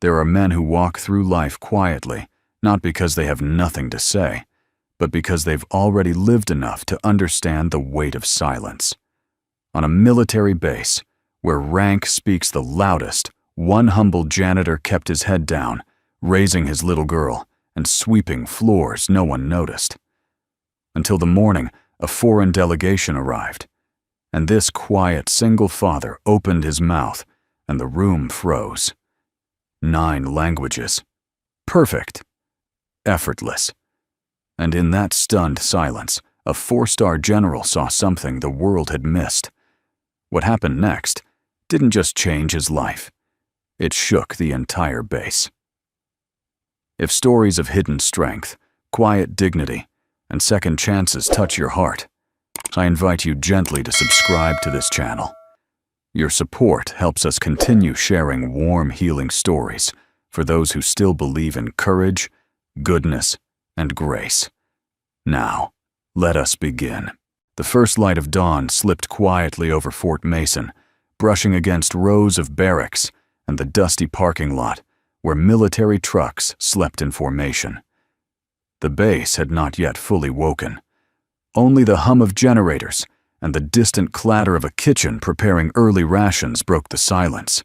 There are men who walk through life quietly, not because they have nothing to say, but because they've already lived enough to understand the weight of silence. On a military base, where rank speaks the loudest, one humble janitor kept his head down, raising his little girl and sweeping floors no one noticed. Until the morning, a foreign delegation arrived, and this quiet single father opened his mouth and the room froze. 9 languages. Perfect. Effortless. And in that stunned silence, a 4-star general saw something the world had missed. What happened next didn't just change his life. It shook the entire base. If stories of hidden strength, quiet dignity, and second chances touch your heart, I invite you gently to subscribe to this channel. Your support helps us continue sharing warm, healing stories for those who still believe in courage, goodness, and grace. Now, let us begin. The first light of dawn slipped quietly over Fort Mason, brushing against rows of barracks and the dusty parking lot where military trucks slept in formation. The base had not yet fully woken. Only the hum of generators and the distant clatter of a kitchen preparing early rations broke the silence.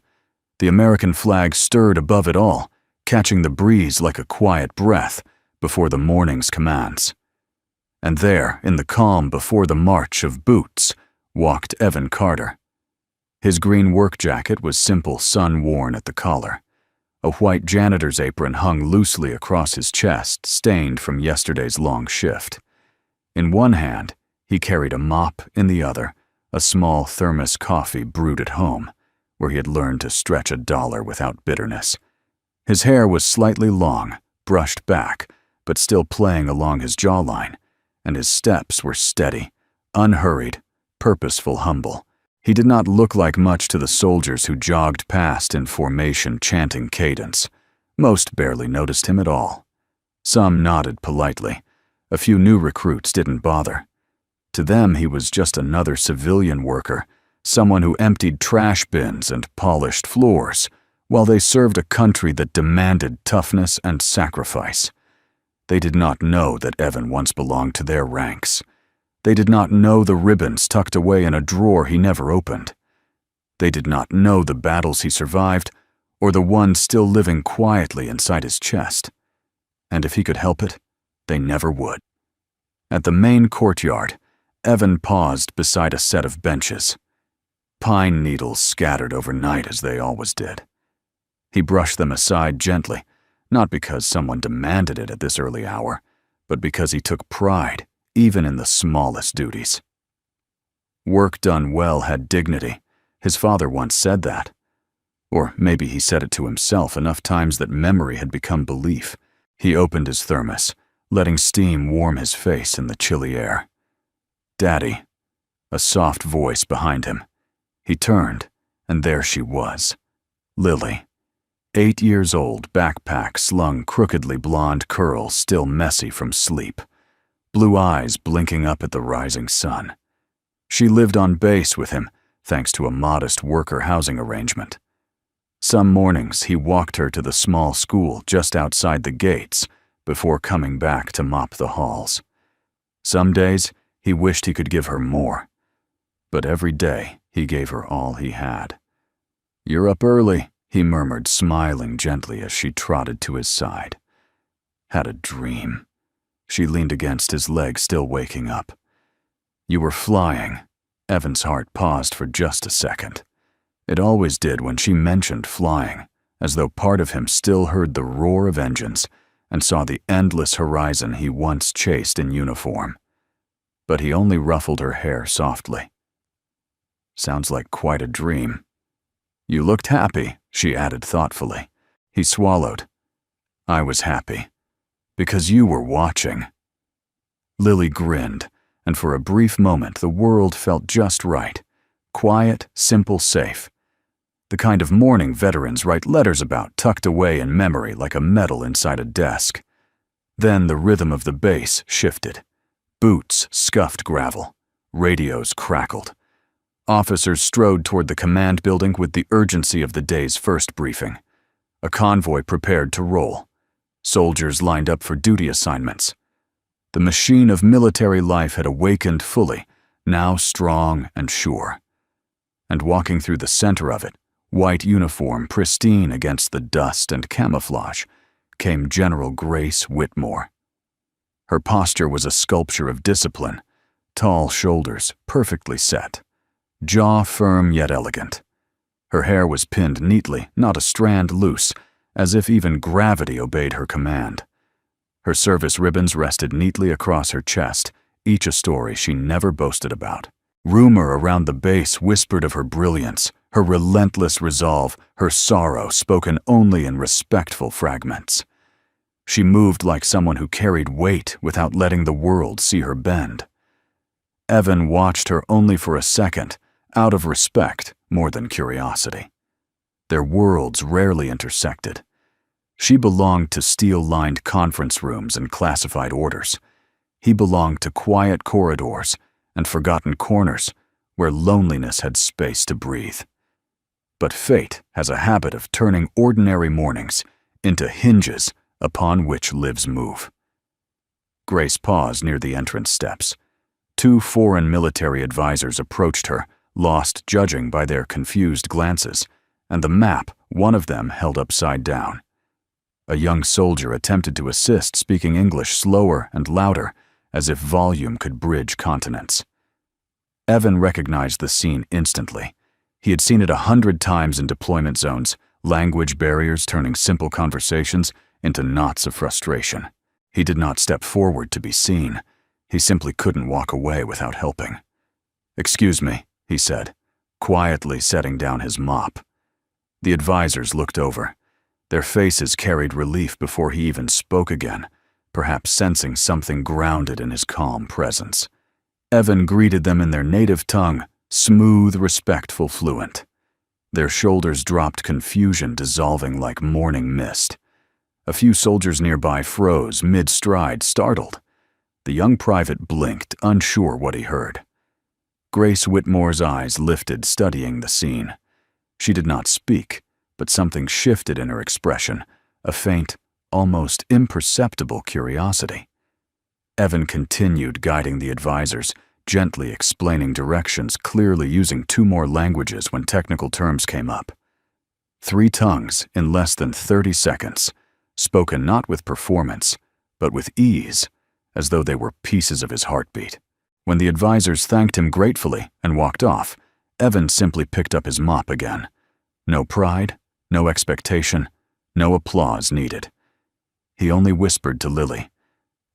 The American flag stirred above it all, catching the breeze like a quiet breath before the morning's commands. And there, in the calm before the march of boots, walked Evan Carter. His green work jacket was simple sun-worn at the collar. A white janitor's apron hung loosely across his chest, stained from yesterday's long shift. In one hand, he carried a mop, in the other, a small thermos coffee brewed at home, where he had learned to stretch $1 without bitterness. His hair was slightly long, brushed back, but still playing along his jawline, and his steps were steady, unhurried, purposeful, humble. He did not look like much to the soldiers who jogged past in formation chanting cadence. Most barely noticed him at all. Some nodded politely. A few new recruits didn't bother. To them, he was just another civilian worker, someone who emptied trash bins and polished floors, while they served a country that demanded toughness and sacrifice. They did not know that Evan once belonged to their ranks. They did not know the ribbons tucked away in a drawer he never opened. They did not know the battles he survived, or the ones still living quietly inside his chest. And if he could help it, they never would. At the main courtyard, Evan paused beside a set of benches. Pine needles scattered overnight as they always did. He brushed them aside gently, not because someone demanded it at this early hour, but because he took pride even in the smallest duties. Work done well had dignity. His father once said that. Or maybe he said it to himself enough times that memory had become belief. He opened his thermos, letting steam warm his face in the chilly air. "Daddy," a soft voice behind him. He turned, and there she was, Lily. 8 years old, backpack slung, crookedly blonde curls still messy from sleep. Blue eyes blinking up at the rising sun. She lived on base with him, thanks to a modest worker housing arrangement. Some mornings he walked her to the small school just outside the gates before coming back to mop the halls. Some days he wished he could give her more, but every day he gave her all he had. "You're up early," he murmured, smiling gently as she trotted to his side. "Had a dream." She leaned against his leg, still waking up. "You were flying." Evan's heart paused for just a second. It always did when she mentioned flying, as though part of him still heard the roar of engines and saw the endless horizon he once chased in uniform. But he only ruffled her hair softly. "Sounds like quite a dream." "You looked happy," she added thoughtfully. He swallowed. "I was happy. Because you were watching." Lily grinned, and for a brief moment the world felt just right. Quiet, simple, safe. The kind of morning veterans write letters about, tucked away in memory like a medal inside a desk. Then the rhythm of the bass shifted. Boots scuffed gravel. Radios crackled. Officers strode toward the command building with the urgency of the day's first briefing. A convoy prepared to roll. Soldiers lined up for duty assignments. The machine of military life had awakened fully, now strong and sure. And walking through the center of it, white uniform pristine against the dust and camouflage, came General Grace Whitmore. Her posture was a sculpture of discipline, tall shoulders perfectly set, jaw firm yet elegant. Her hair was pinned neatly, not a strand loose, as if even gravity obeyed her command. Her service ribbons rested neatly across her chest, each a story she never boasted about. Rumor around the base whispered of her brilliance, her relentless resolve, her sorrow spoken only in respectful fragments. She moved like someone who carried weight without letting the world see her bend. Evan watched her only for a second, out of respect more than curiosity. Their worlds rarely intersected. She belonged to steel-lined conference rooms and classified orders. He belonged to quiet corridors and forgotten corners where loneliness had space to breathe. But fate has a habit of turning ordinary mornings into hinges upon which lives move. Grace paused near the entrance steps. 2 foreign military advisors approached her, lost judging by their confused glances, and the map one of them held upside down. A young soldier attempted to assist, speaking English slower and louder, as if volume could bridge continents. Evan recognized the scene instantly. He had seen it 100 times in deployment zones, language barriers turning simple conversations into knots of frustration. He did not step forward to be seen. He simply couldn't walk away without helping. "Excuse me," he said, quietly setting down his mop. The advisors looked over. Their faces carried relief before he even spoke again, perhaps sensing something grounded in his calm presence. Evan greeted them in their native tongue, smooth, respectful, fluent. Their shoulders dropped, confusion dissolving like morning mist. A few soldiers nearby froze, mid-stride, startled. The young private blinked, unsure what he heard. Grace Whitmore's eyes lifted, studying the scene. She did not speak, but something shifted in her expression, a faint, almost imperceptible curiosity. Evan continued guiding the advisors, gently explaining directions, clearly using 2 more languages when technical terms came up. 3 tongues in less than 30 seconds, spoken not with performance, but with ease, as though they were pieces of his heartbeat. When the advisors thanked him gratefully and walked off, Evan simply picked up his mop again. No pride, no expectation, no applause needed. He only whispered to Lily,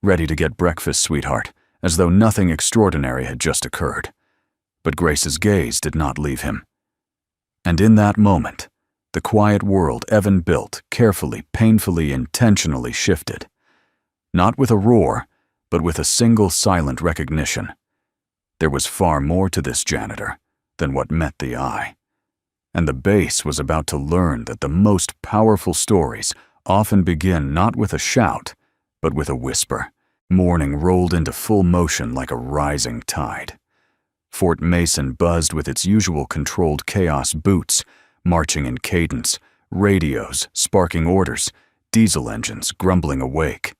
"Ready to get breakfast, sweetheart," as though nothing extraordinary had just occurred. But Grace's gaze did not leave him. And in that moment, the quiet world Evan built carefully, painfully, intentionally shifted. Not with a roar, but with a single silent recognition. There was far more to this janitor than what met the eye. And the base was about to learn that the most powerful stories often begin not with a shout, but with a whisper. Morning rolled into full motion like a rising tide. Fort Mason buzzed with its usual controlled chaos, boots marching in cadence, radios sparking orders, diesel engines grumbling awake.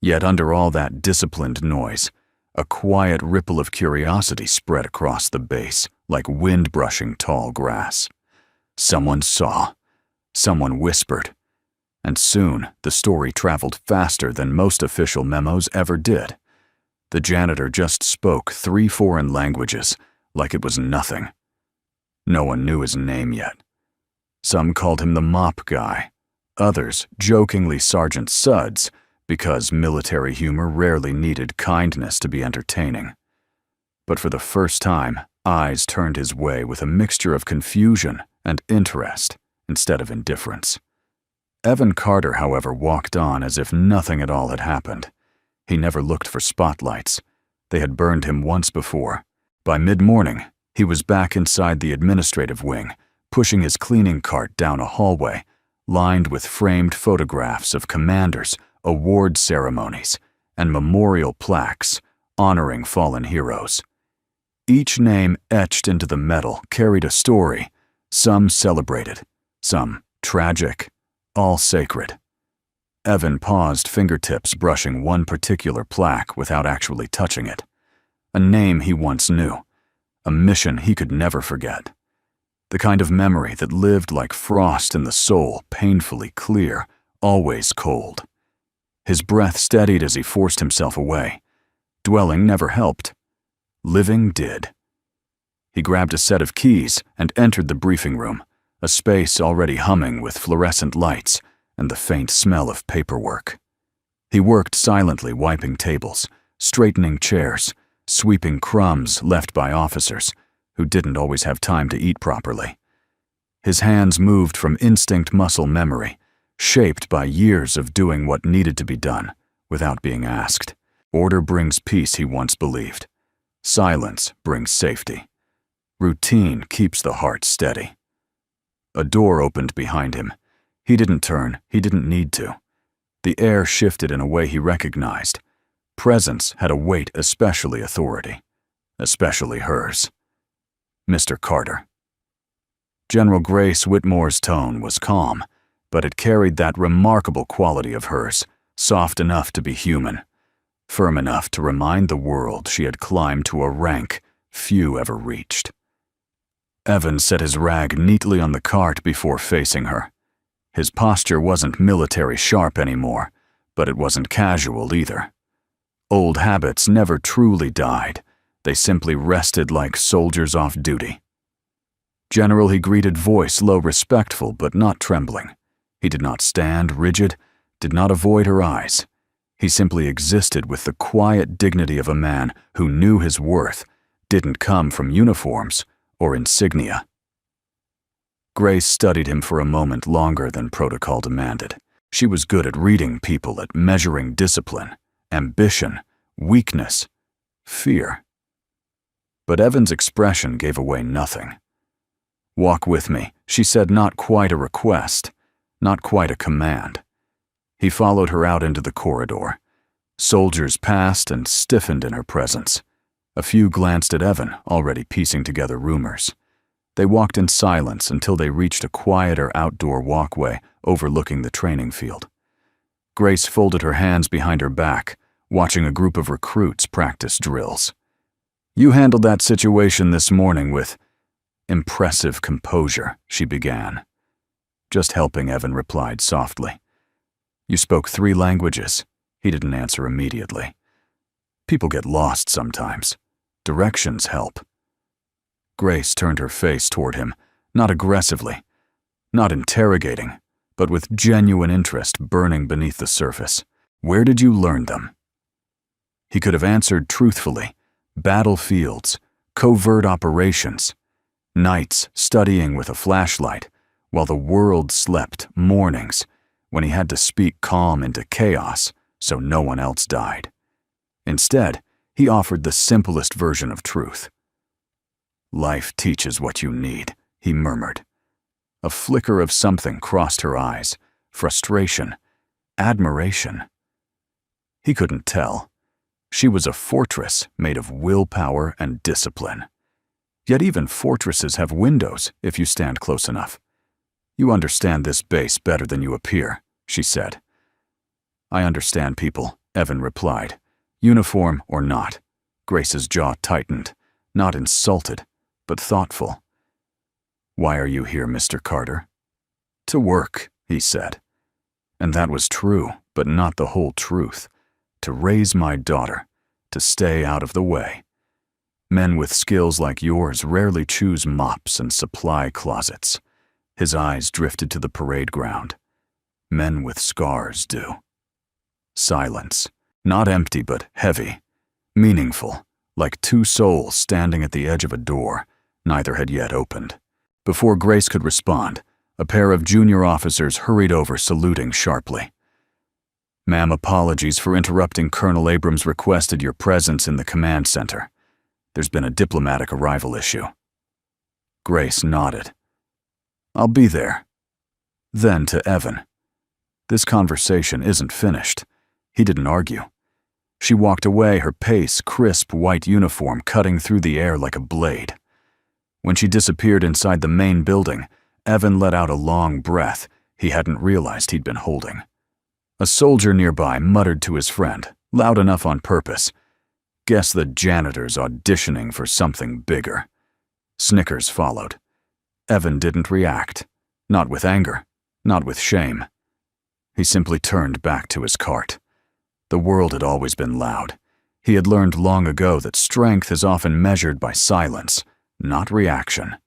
Yet under all that disciplined noise, a quiet ripple of curiosity spread across the base, like wind brushing tall grass. Someone saw, someone whispered, and soon the story traveled faster than most official memos ever did. The janitor just spoke 3 foreign languages, like it was nothing. No one knew his name yet. Some called him the mop guy, others jokingly Sergeant Suds, because military humor rarely needed kindness to be entertaining. But for the first time, eyes turned his way with a mixture of confusion and interest instead of indifference. Evan Carter, however, walked on as if nothing at all had happened. He never looked for spotlights. They had burned him once before. By mid-morning, he was back inside the administrative wing, pushing his cleaning cart down a hallway, lined with framed photographs of commanders, award ceremonies, and memorial plaques honoring fallen heroes. Each name etched into the metal carried a story, some celebrated, some tragic, all sacred. Evan paused, fingertips brushing one particular plaque without actually touching it. A name he once knew, a mission he could never forget. The kind of memory that lived like frost in the soul, painfully clear, always cold. His breath steadied as he forced himself away. Dwelling never helped. Living did. He grabbed a set of keys and entered the briefing room, a space already humming with fluorescent lights and the faint smell of paperwork. He worked silently, wiping tables, straightening chairs, sweeping crumbs left by officers who didn't always have time to eat properly. His hands moved from instinct muscle memory, shaped by years of doing what needed to be done without being asked. Order brings peace, he once believed. Silence brings safety. Routine keeps the heart steady. A door opened behind him. He didn't turn, he didn't need to. The air shifted in a way he recognized. Presence had a weight, especially authority. Especially hers. Mr. Carter. General Grace Whitmore's tone was calm, but it carried that remarkable quality of hers, soft enough to be human, firm enough to remind the world she had climbed to a rank few ever reached. Evan set his rag neatly on the cart before facing her. His posture wasn't military sharp anymore, but it wasn't casual either. Old habits never truly died. They simply rested like soldiers off duty. General, he greeted, voice low, respectful, but not trembling. He did not stand rigid, did not avoid her eyes. He simply existed with the quiet dignity of a man who knew his worth didn't come from uniforms or insignia. Grace studied him for a moment longer than protocol demanded. She was good at reading people, at measuring discipline, ambition, weakness, fear. But Evan's expression gave away nothing. "Walk with me," she said, not quite a request, not quite a command. He followed her out into the corridor. Soldiers passed and stiffened in her presence. A few glanced at Evan, already piecing together rumors. They walked in silence until they reached a quieter outdoor walkway overlooking the training field. Grace folded her hands behind her back, watching a group of recruits practice drills. "You handled that situation this morning with impressive composure," she began. "Just helping," Evan replied softly. "You spoke 3 languages." He didn't answer immediately. "People get lost sometimes. Directions help." Grace turned her face toward him, not aggressively, not interrogating, but with genuine interest burning beneath the surface. "Where did you learn them?" He could have answered truthfully. Battlefields, covert operations, nights studying with a flashlight while the world slept, mornings when he had to speak calm into chaos so no one else died. Instead, he offered the simplest version of truth. "Life teaches what you need," he murmured. A flicker of something crossed her eyes, frustration, admiration. He couldn't tell. She was a fortress made of willpower and discipline. Yet even fortresses have windows if you stand close enough. "You understand this base better than you appear," she said. "I understand people," Evan replied. Uniform or not. Grace's jaw tightened, not insulted, but thoughtful. "Why are you here, Mr. Carter?" "To work," he said. And that was true, but not the whole truth. To raise my daughter, to stay out of the way. Men with skills like yours rarely choose mops and supply closets. His eyes drifted to the parade ground. Men with scars do. Silence, not empty but heavy, meaningful, like 2 souls standing at the edge of a door neither had yet opened. Before Grace could respond, a pair of junior officers hurried over, saluting sharply. "Ma'am, apologies for interrupting. Colonel Abrams requested your presence in the command center. There's been a diplomatic arrival issue." Grace nodded. "I'll be there." Then to Evan. "This conversation isn't finished." He didn't argue. She walked away, her pace, crisp white uniform cutting through the air like a blade. When she disappeared inside the main building, Evan let out a long breath, he hadn't realized he'd been holding. A soldier nearby muttered to his friend, loud enough on purpose, "Guess the janitor's auditioning for something bigger." Snickers followed. Evan didn't react. Not with anger, not with shame. He simply turned back to his cart. The world had always been loud. He had learned long ago that strength is often measured by silence, not reaction.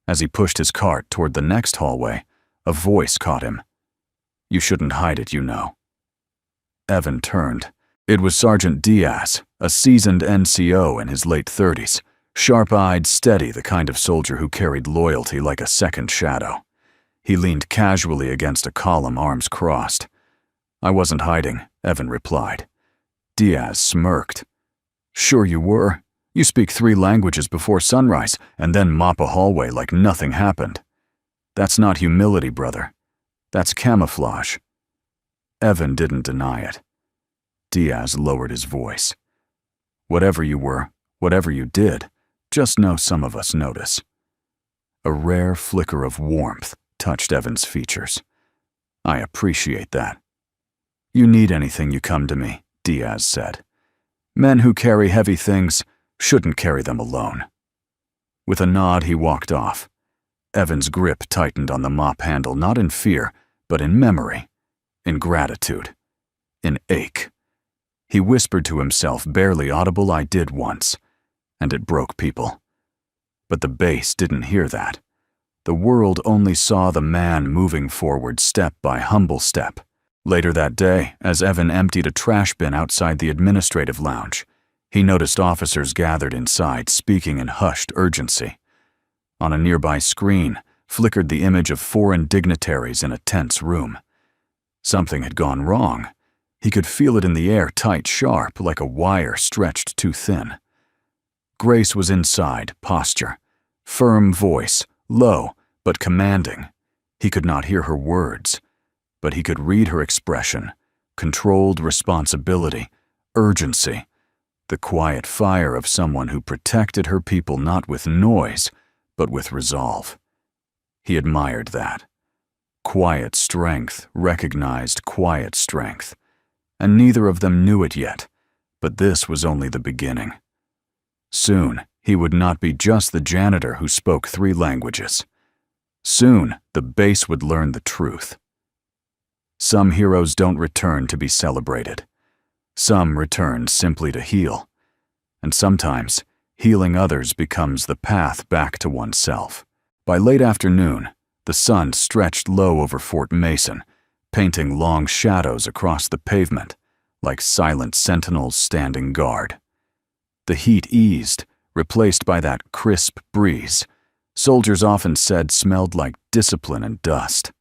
As he pushed his cart toward the next hallway, a voice caught him. "You shouldn't hide it, you know." Evan turned. It was Sergeant Diaz, a seasoned NCO in his late 30s, sharp-eyed, steady, the kind of soldier who carried loyalty like a second shadow. He leaned casually against a column, arms crossed. "I wasn't hiding," Evan replied. Diaz smirked. "Sure you were. You speak 3 languages before sunrise and then mop a hallway like nothing happened. That's not humility, brother. That's camouflage." Evan didn't deny it. Diaz lowered his voice. "Whatever you were, whatever you did, just know some of us notice." A rare flicker of warmth touched Evan's features. "I appreciate that." "You need anything, you come to me," Diaz said. "Men who carry heavy things shouldn't carry them alone." With a nod, he walked off. Evan's grip tightened on the mop handle, not in fear, but in memory, in gratitude, in ache. He whispered to himself, barely audible, "I did once," and it broke people. But the base didn't hear that. The world only saw the man moving forward step by humble step. Later that day, as Evan emptied a trash bin outside the administrative lounge, he noticed officers gathered inside, speaking in hushed urgency. On a nearby screen flickered the image of foreign dignitaries in a tense room. Something had gone wrong. He could feel it in the air, tight, sharp, like a wire stretched too thin. Grace was inside, posture, firm voice, low but commanding. He could not hear her words, but he could read her expression, controlled responsibility, urgency, the quiet fire of someone who protected her people not with noise, but with resolve. He admired that. Quiet strength recognized quiet strength, and neither of them knew it yet, but this was only the beginning. Soon, he would not be just the janitor who spoke 3 languages. Soon, the base would learn the truth. Some heroes don't return to be celebrated. Some return simply to heal. And sometimes, healing others becomes the path back to oneself. By late afternoon, the sun stretched low over Fort Mason, painting long shadows across the pavement, like silent sentinels standing guard. The heat eased, replaced by that crisp breeze soldiers often said smelled like discipline and dust.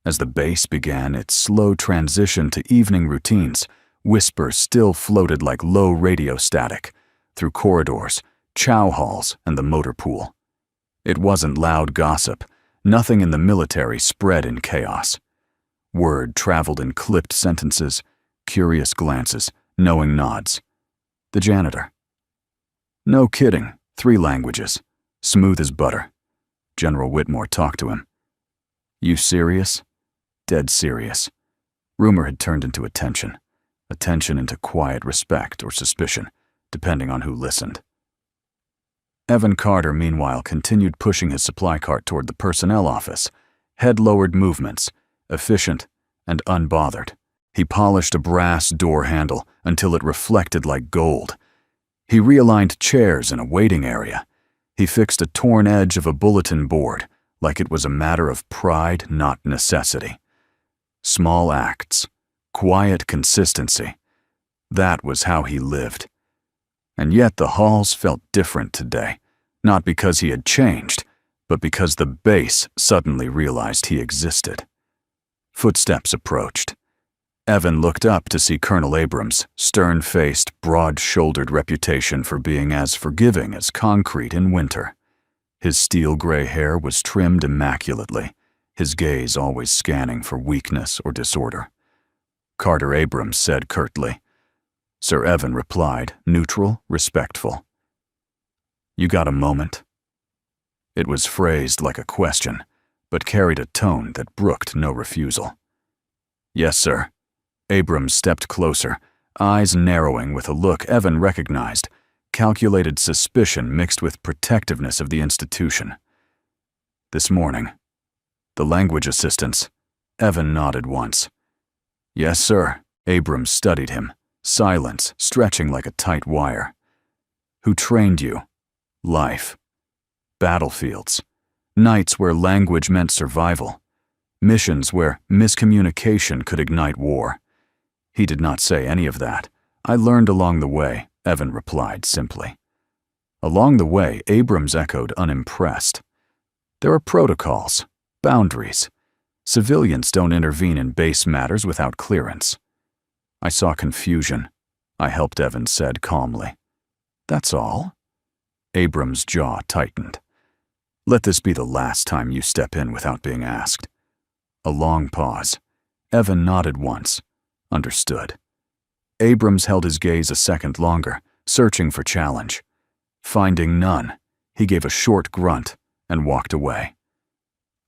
As the base began its slow transition to evening routines, whispers still floated like low radio static through corridors, chow halls, and the motor pool. It wasn't loud gossip. Nothing in the military spread in chaos. Word traveled in clipped sentences, curious glances, knowing nods. The janitor. "No kidding, 3 languages. Smooth as butter." General Whitmore talked to him. "You serious?" Dead serious. Rumor had turned into attention into quiet respect or suspicion, depending on who listened. Evan Carter, meanwhile, continued pushing his supply cart toward the personnel office, head-lowered movements, efficient and unbothered. He polished a brass door handle until it reflected like gold. He realigned chairs in a waiting area. He fixed a torn edge of a bulletin board like it was a matter of pride, not necessity. Small acts, quiet consistency. That was how he lived. And yet the halls felt different today, not because he had changed, but because the base suddenly realized he existed. Footsteps approached. Evan looked up to see Colonel Abrams' stern-faced, broad-shouldered reputation for being as forgiving as concrete in winter. His steel-gray hair was trimmed immaculately, his gaze always scanning for weakness or disorder. Carter Abrams said curtly. Sir Evan replied, neutral, respectful. "You got a moment?" It was phrased like a question, but carried a tone that brooked no refusal. "Yes, sir." Abrams stepped closer, eyes narrowing with a look Evan recognized, calculated suspicion mixed with protectiveness of the institution. "This morning." "The language assistants?" Evan nodded once. "Yes, sir." Abrams studied him, silence stretching like a tight wire. "Who trained you?" "Life. Battlefields. Nights where language meant survival. Missions where miscommunication could ignite war." He did not say any of that. "I learned along the way," Evan replied simply. Along the way, Abrams echoed unimpressed. "There are protocols, boundaries. Civilians don't intervene in base matters without clearance." "I saw confusion," I helped Evan said calmly. "That's all?" Abrams' jaw tightened. "Let this be the last time you step in without being asked." A long pause. Evan nodded once. Understood. Abrams held his gaze a second longer, searching for challenge. Finding none, he gave a short grunt and walked away.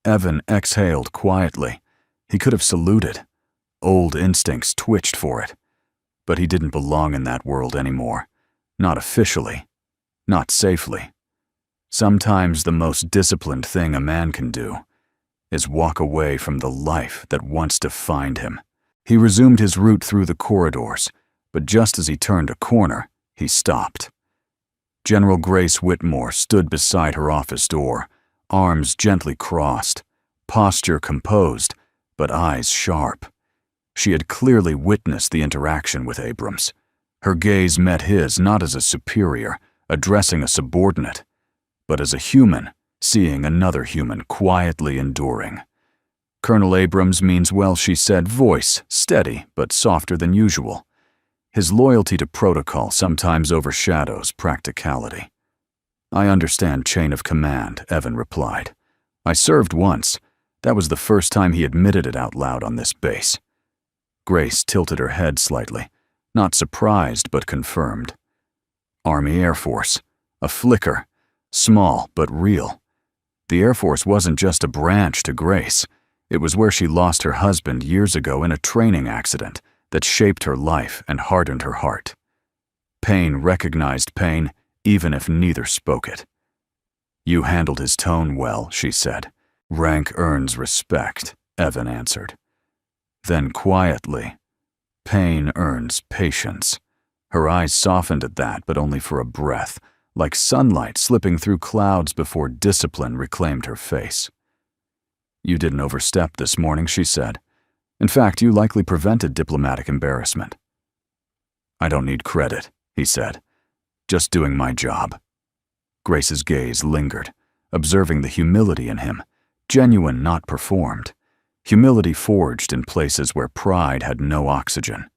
Evan exhaled quietly. He could have saluted. Old instincts twitched for it. But he didn't belong in that world anymore. Not officially. Not safely. Sometimes the most disciplined thing a man can do is walk away from the life that wants to find him. He resumed his route through the corridors, but just as he turned a corner, he stopped. General Grace Whitmore stood beside her office door, arms gently crossed, posture composed, but eyes sharp. She had clearly witnessed the interaction with Abrams. Her gaze met his not as a superior, addressing a subordinate, but as a human, seeing another human quietly enduring. "Colonel Abrams means well," she said, voice steady but softer than usual. His loyalty to protocol sometimes overshadows practicality. "I understand chain of command," Evan replied. "I served once. That was the first time he admitted it out loud on this base." Grace tilted her head slightly, not surprised but confirmed. "Army Air Force. A flicker. Small but real." The Air Force wasn't just a branch to Grace. It was where she lost her husband years ago in a training accident that shaped her life and hardened her heart. Pain recognized pain, even if neither spoke it. "You handled his tone well," she said. "Rank earns respect," Evan answered. Then quietly, "Pain earns patience." Her eyes softened at that, but only for a breath, like sunlight slipping through clouds before discipline reclaimed her face. "You didn't overstep this morning," she said. "In fact, you likely prevented diplomatic embarrassment." "I don't need credit," he said. "Just doing my job." Grace's gaze lingered, observing the humility in him, genuine, not performed. Humility forged in places where pride had no oxygen.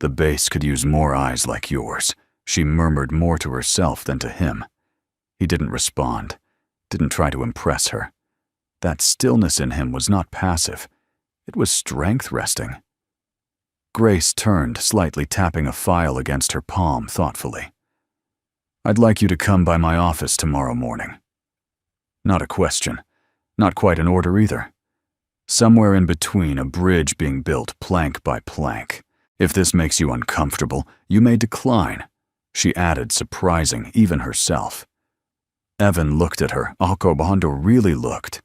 "The base could use more eyes like yours," she murmured more to herself than to him. He didn't respond, didn't try to impress her. That stillness in him was not passive. It was strength resting. Grace turned, slightly tapping a file against her palm thoughtfully. "I'd like you to come by my office tomorrow morning." Not a question. Not quite an order either. Somewhere in between, a bridge being built plank by plank. "If this makes you uncomfortable, you may decline," she added, surprising even herself. Evan looked at her. Alcobondo really looked.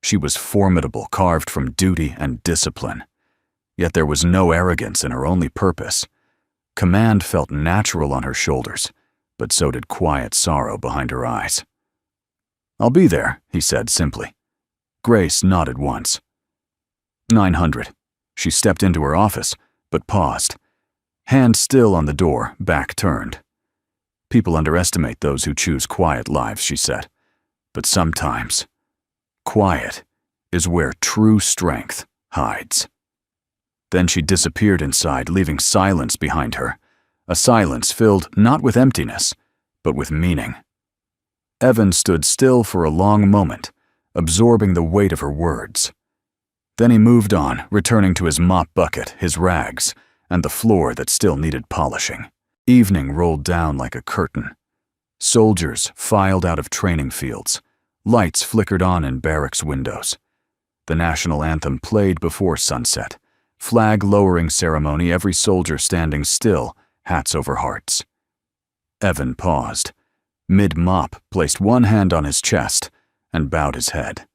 She was formidable, carved from duty and discipline. Yet there was no arrogance in her only purpose. Command felt natural on her shoulders, but so did quiet sorrow behind her eyes. "I'll be there," he said simply. Grace nodded once. 900. She stepped into her office, but paused. Hand still on the door, back turned. "People underestimate those who choose quiet lives," she said. "But sometimes, quiet is where true strength hides." Then she disappeared inside, leaving silence behind her. A silence filled not with emptiness, but with meaning. Evan stood still for a long moment, absorbing the weight of her words. Then he moved on, returning to his mop bucket, his rags, and the floor that still needed polishing. Evening rolled down like a curtain. Soldiers filed out of training fields. Lights flickered on in barracks windows. The national anthem played before sunset. Flag-lowering ceremony, every soldier standing still, hats over hearts. Evan paused. Mid-mop, placed one hand on his chest and bowed his head.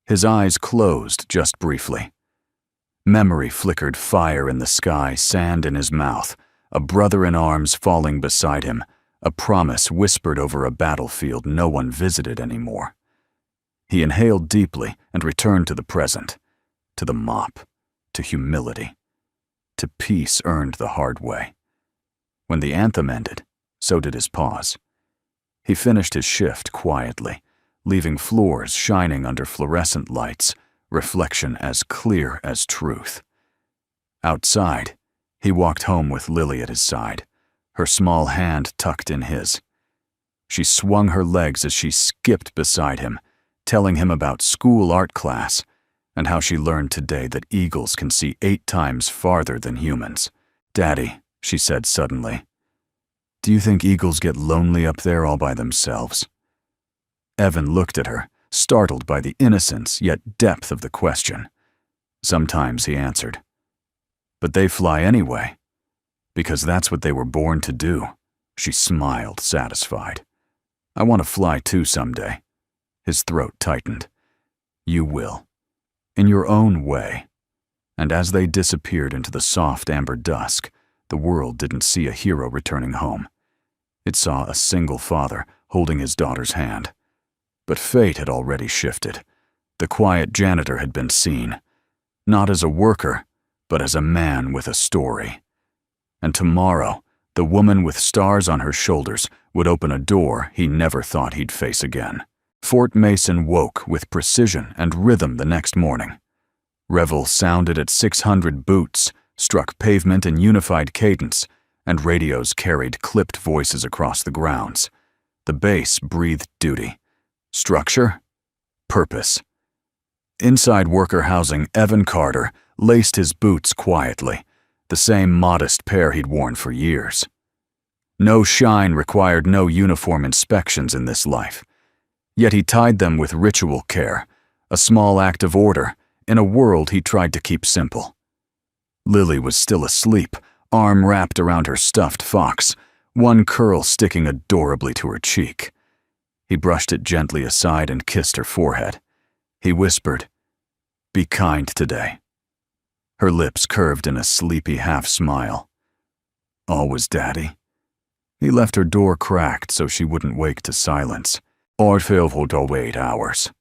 His eyes closed just briefly. Memory flickered, fire in the sky, sand in his mouth, a brother in arms falling beside him, a promise whispered over a battlefield no one visited anymore. He inhaled deeply and returned to the present, to the mop, to humility, to peace earned the hard way. When the anthem ended, so did his pause. He finished his shift quietly, leaving floors shining under fluorescent lights, reflection as clear as truth. Outside, he walked home with Lily at his side, her small hand tucked in his. She swung her legs as she skipped beside him, telling him about school art class and how she learned today that eagles can see 8 times farther than humans. "Daddy," she said suddenly, "do you think eagles get lonely up there all by themselves?" Evan looked at her, startled by the innocence yet depth of the question. "Sometimes," he answered. "But they fly anyway, because that's what they were born to do." She smiled, satisfied. "I want to fly too someday." His throat tightened. "You will. In your own way." And as they disappeared into the soft amber dusk, the world didn't see a hero returning home. It saw a single father holding his daughter's hand. But fate had already shifted. The quiet janitor had been seen, not as a worker, but as a man with a story. And tomorrow, the woman with stars on her shoulders would open a door he never thought he'd face again. Fort Mason woke with precision and rhythm the next morning. Revel sounded at 600 boots, struck pavement in unified cadence, and radios carried clipped voices across the grounds. The base breathed duty. Structure? Purpose. Inside worker housing, Evan Carter laced his boots quietly, the same modest pair he'd worn for years. No shine required no uniform inspections in this life. Yet he tied them with ritual care, a small act of order, in a world he tried to keep simple. Lily was still asleep, arm wrapped around her stuffed fox, one curl sticking adorably to her cheek. He brushed it gently aside and kissed her forehead. He whispered, "Be kind today." Her lips curved in a sleepy half-smile. "Always, Daddy." He left her door cracked so she wouldn't wake to silence. "Or feel to wait hours."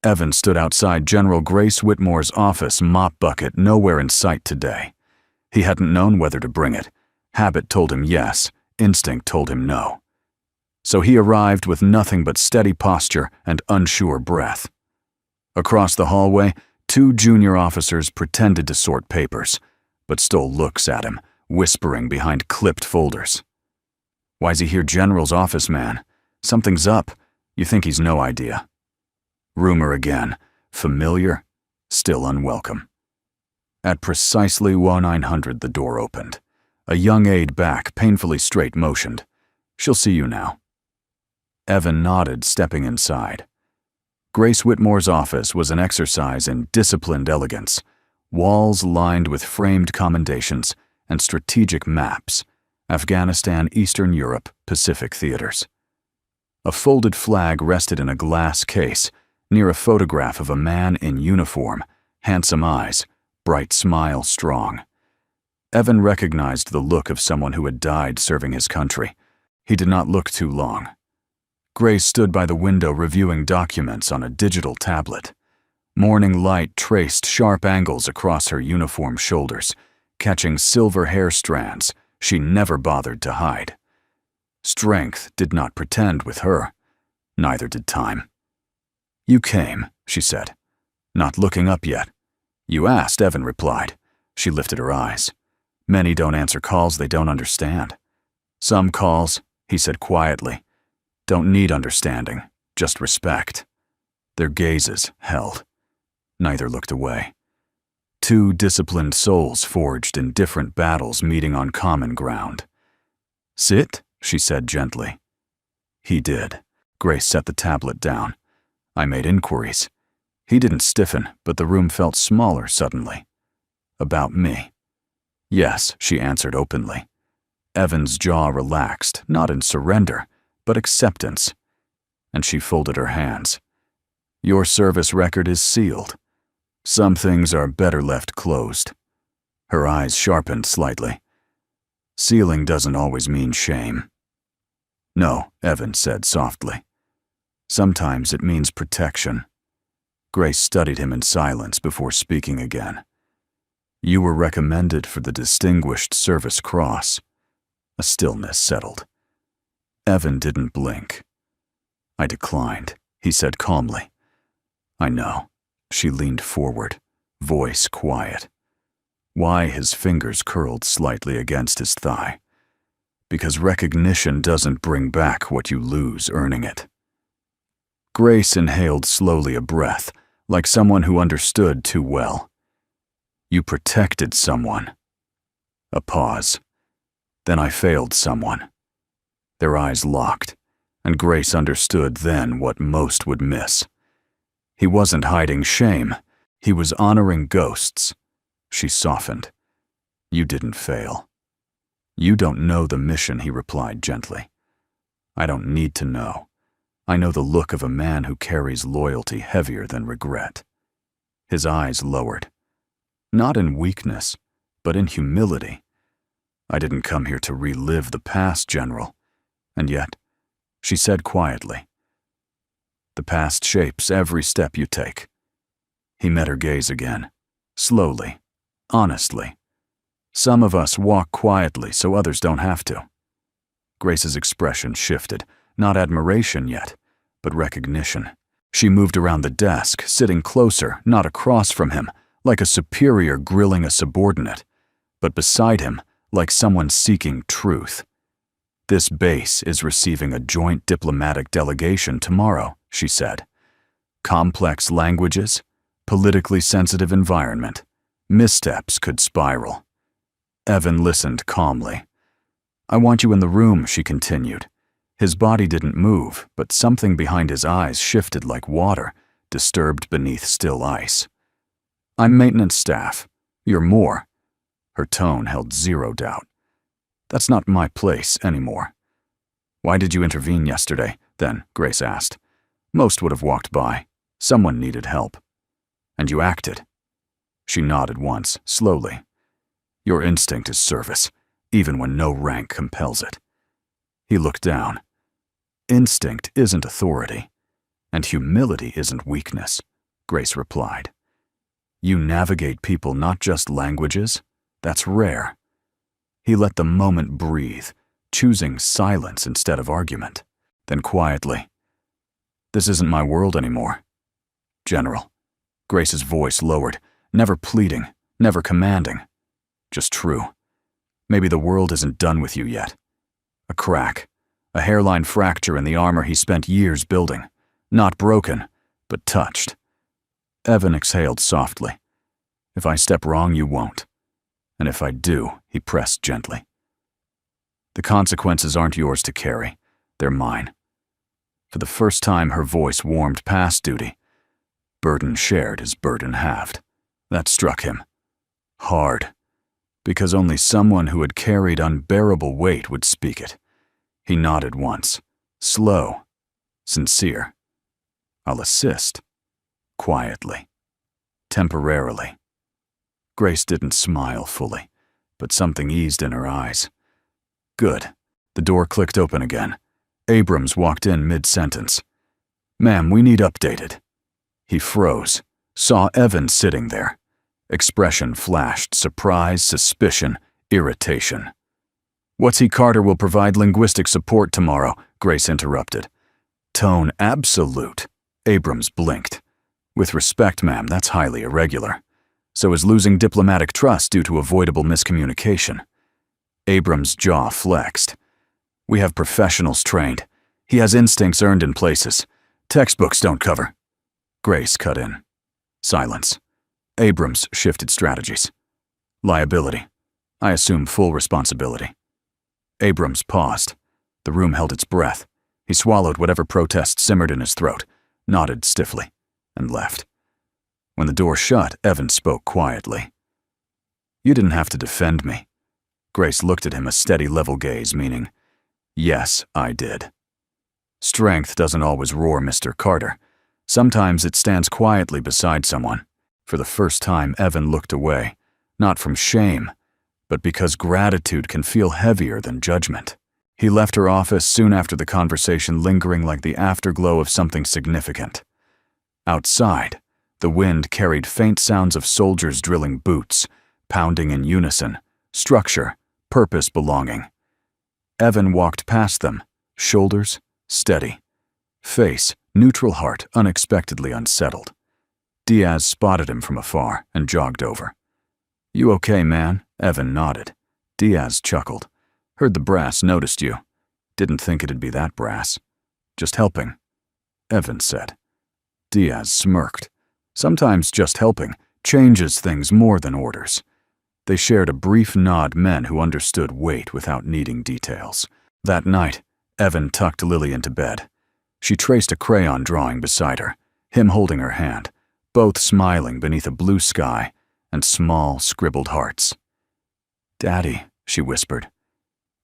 Evan stood outside General Grace Whitmore's office, mop bucket nowhere in sight today. He hadn't known whether to bring it. Habit told him yes, instinct told him no. So he arrived with nothing but steady posture and unsure breath. Across the hallway, 2 junior officers pretended to sort papers, but stole looks at him, whispering behind clipped folders. "Why's he here, General's office man? Something's up. You think he's no idea." Rumor again, familiar, still unwelcome. At precisely 1900 the door opened. A young aide back, painfully straight, motioned. "She'll see you now." Evan nodded, stepping inside. Grace Whitmore's office was an exercise in disciplined elegance, walls lined with framed commendations and strategic maps, Afghanistan, Eastern Europe, Pacific theaters. A folded flag rested in a glass case near a photograph of a man in uniform, handsome eyes, bright smile strong. Evan recognized the look of someone who had died serving his country. He did not look too long. Grace stood by the window reviewing documents on a digital tablet. Morning light traced sharp angles across her uniform shoulders, catching silver hair strands she never bothered to hide. Strength did not pretend with her. Neither did time. "You came," she said, not looking up yet. "You asked," Evan replied. She lifted her eyes. "Many don't answer calls they don't understand." "Some calls," he said quietly, "don't need understanding, just respect." Their gazes held. Neither looked away. 2 disciplined souls forged in different battles meeting on common ground. "Sit," she said gently. He did. Grace set the tablet down. "I made inquiries. He didn't stiffen, but the room felt smaller suddenly. About me. Yes, she answered openly. Evan's jaw relaxed, not in surrender, but acceptance. And she folded her hands. Your service record is sealed. Some things are better left closed. Her eyes sharpened slightly. Sealing doesn't always mean shame. No, Evan said softly. Sometimes it means protection. Grace studied him in silence before speaking again. You were recommended for the Distinguished Service Cross. A stillness settled. Evan didn't blink. I declined, he said calmly. I know. She leaned forward, voice quiet. Why his fingers curled slightly against his thigh. Because recognition doesn't bring back what you lose earning it. Grace inhaled slowly a breath, like someone who understood too well. You protected someone. A pause. Then I failed someone. Their eyes locked, and Grace understood then what most would miss. He wasn't hiding shame. He was honoring ghosts. She softened. You didn't fail. You don't know the mission, he replied gently. I don't need to know. I know the look of a man who carries loyalty heavier than regret. His eyes lowered. Not in weakness, but in humility. I didn't come here to relive the past, General. And yet, she said quietly, the past shapes every step you take. He met her gaze again, slowly, honestly. Some of us walk quietly so others don't have to. Grace's expression shifted, not admiration yet, but recognition. She moved around the desk, sitting closer, not across from him, like a superior grilling a subordinate, but beside him, like someone seeking truth. This base is receiving a joint diplomatic delegation tomorrow, she said. Complex languages, politically sensitive environment. Missteps could spiral. Evan listened calmly. I want you in the room, she continued. His body didn't move, but something behind his eyes shifted like water, disturbed beneath still ice. I'm maintenance staff. You're more. Her tone held zero doubt. That's not my place anymore. Why did you intervene yesterday, then? Grace asked. Most would have walked by. Someone needed help. And you acted. She nodded once, slowly. Your instinct is service, even when no rank compels it. He looked down. Instinct isn't authority, and humility isn't weakness, Grace replied. You navigate people, not just languages. That's rare. He let the moment breathe, choosing silence instead of argument. Then quietly, this isn't my world anymore. General. Grace's voice lowered, never pleading, never commanding. Just true. Maybe the world isn't done with you yet. A crack, a hairline fracture in the armor he spent years building. Not broken, but touched. Evan exhaled softly. If I step wrong, you won't. And if I do, he pressed gently. The consequences aren't yours to carry. They're mine. For the first time, her voice warmed past duty. Burden shared is burden halved. That struck him. Hard. Because only someone who had carried unbearable weight would speak it. He nodded once. Slow. Sincere. I'll assist. Quietly. Temporarily. Grace didn't smile fully, but something eased in her eyes. Good. The door clicked open again. Abrams walked in mid-sentence. Ma'am, we need updated. He froze, saw Evan sitting there. Expression flashed, surprise, suspicion, irritation. What's he? Carter will provide linguistic support tomorrow, Grace interrupted. Tone absolute. Abrams blinked. With respect, ma'am, that's highly irregular. So is losing diplomatic trust due to avoidable miscommunication. Abrams' jaw flexed. We have professionals trained. He has instincts earned in places. Textbooks don't cover. Grace cut in. Silence. Abrams shifted strategies. Liability. I assume full responsibility. Abrams paused. The room held its breath. He swallowed whatever protest simmered in his throat, nodded stiffly, and left. When the door shut, Evan spoke quietly. "You didn't have to defend me." Grace looked at him, a steady, level gaze, meaning, "Yes, I did." Strength doesn't always roar, Mr. Carter. Sometimes it stands quietly beside someone. For the first time, Evan looked away, not from shame, but because gratitude can feel heavier than judgment. He left her office soon after the conversation, lingering like the afterglow of something significant. Outside, the wind carried faint sounds of soldiers drilling boots, pounding in unison, structure, purpose, belonging. Evan walked past them, shoulders steady, face neutral, heart unexpectedly unsettled. Diaz spotted him from afar and jogged over. "You okay, man?" Evan nodded. Diaz chuckled. "Heard the brass noticed you. Didn't think it'd be that brass. Just helping," Evan said. Diaz smirked. Sometimes just helping changes things more than orders. They shared a brief nod, men who understood weight without needing details. That night, Evan tucked Lily into bed. She traced a crayon drawing beside her, him holding her hand, both smiling beneath a blue sky and small, scribbled hearts. "Daddy," she whispered.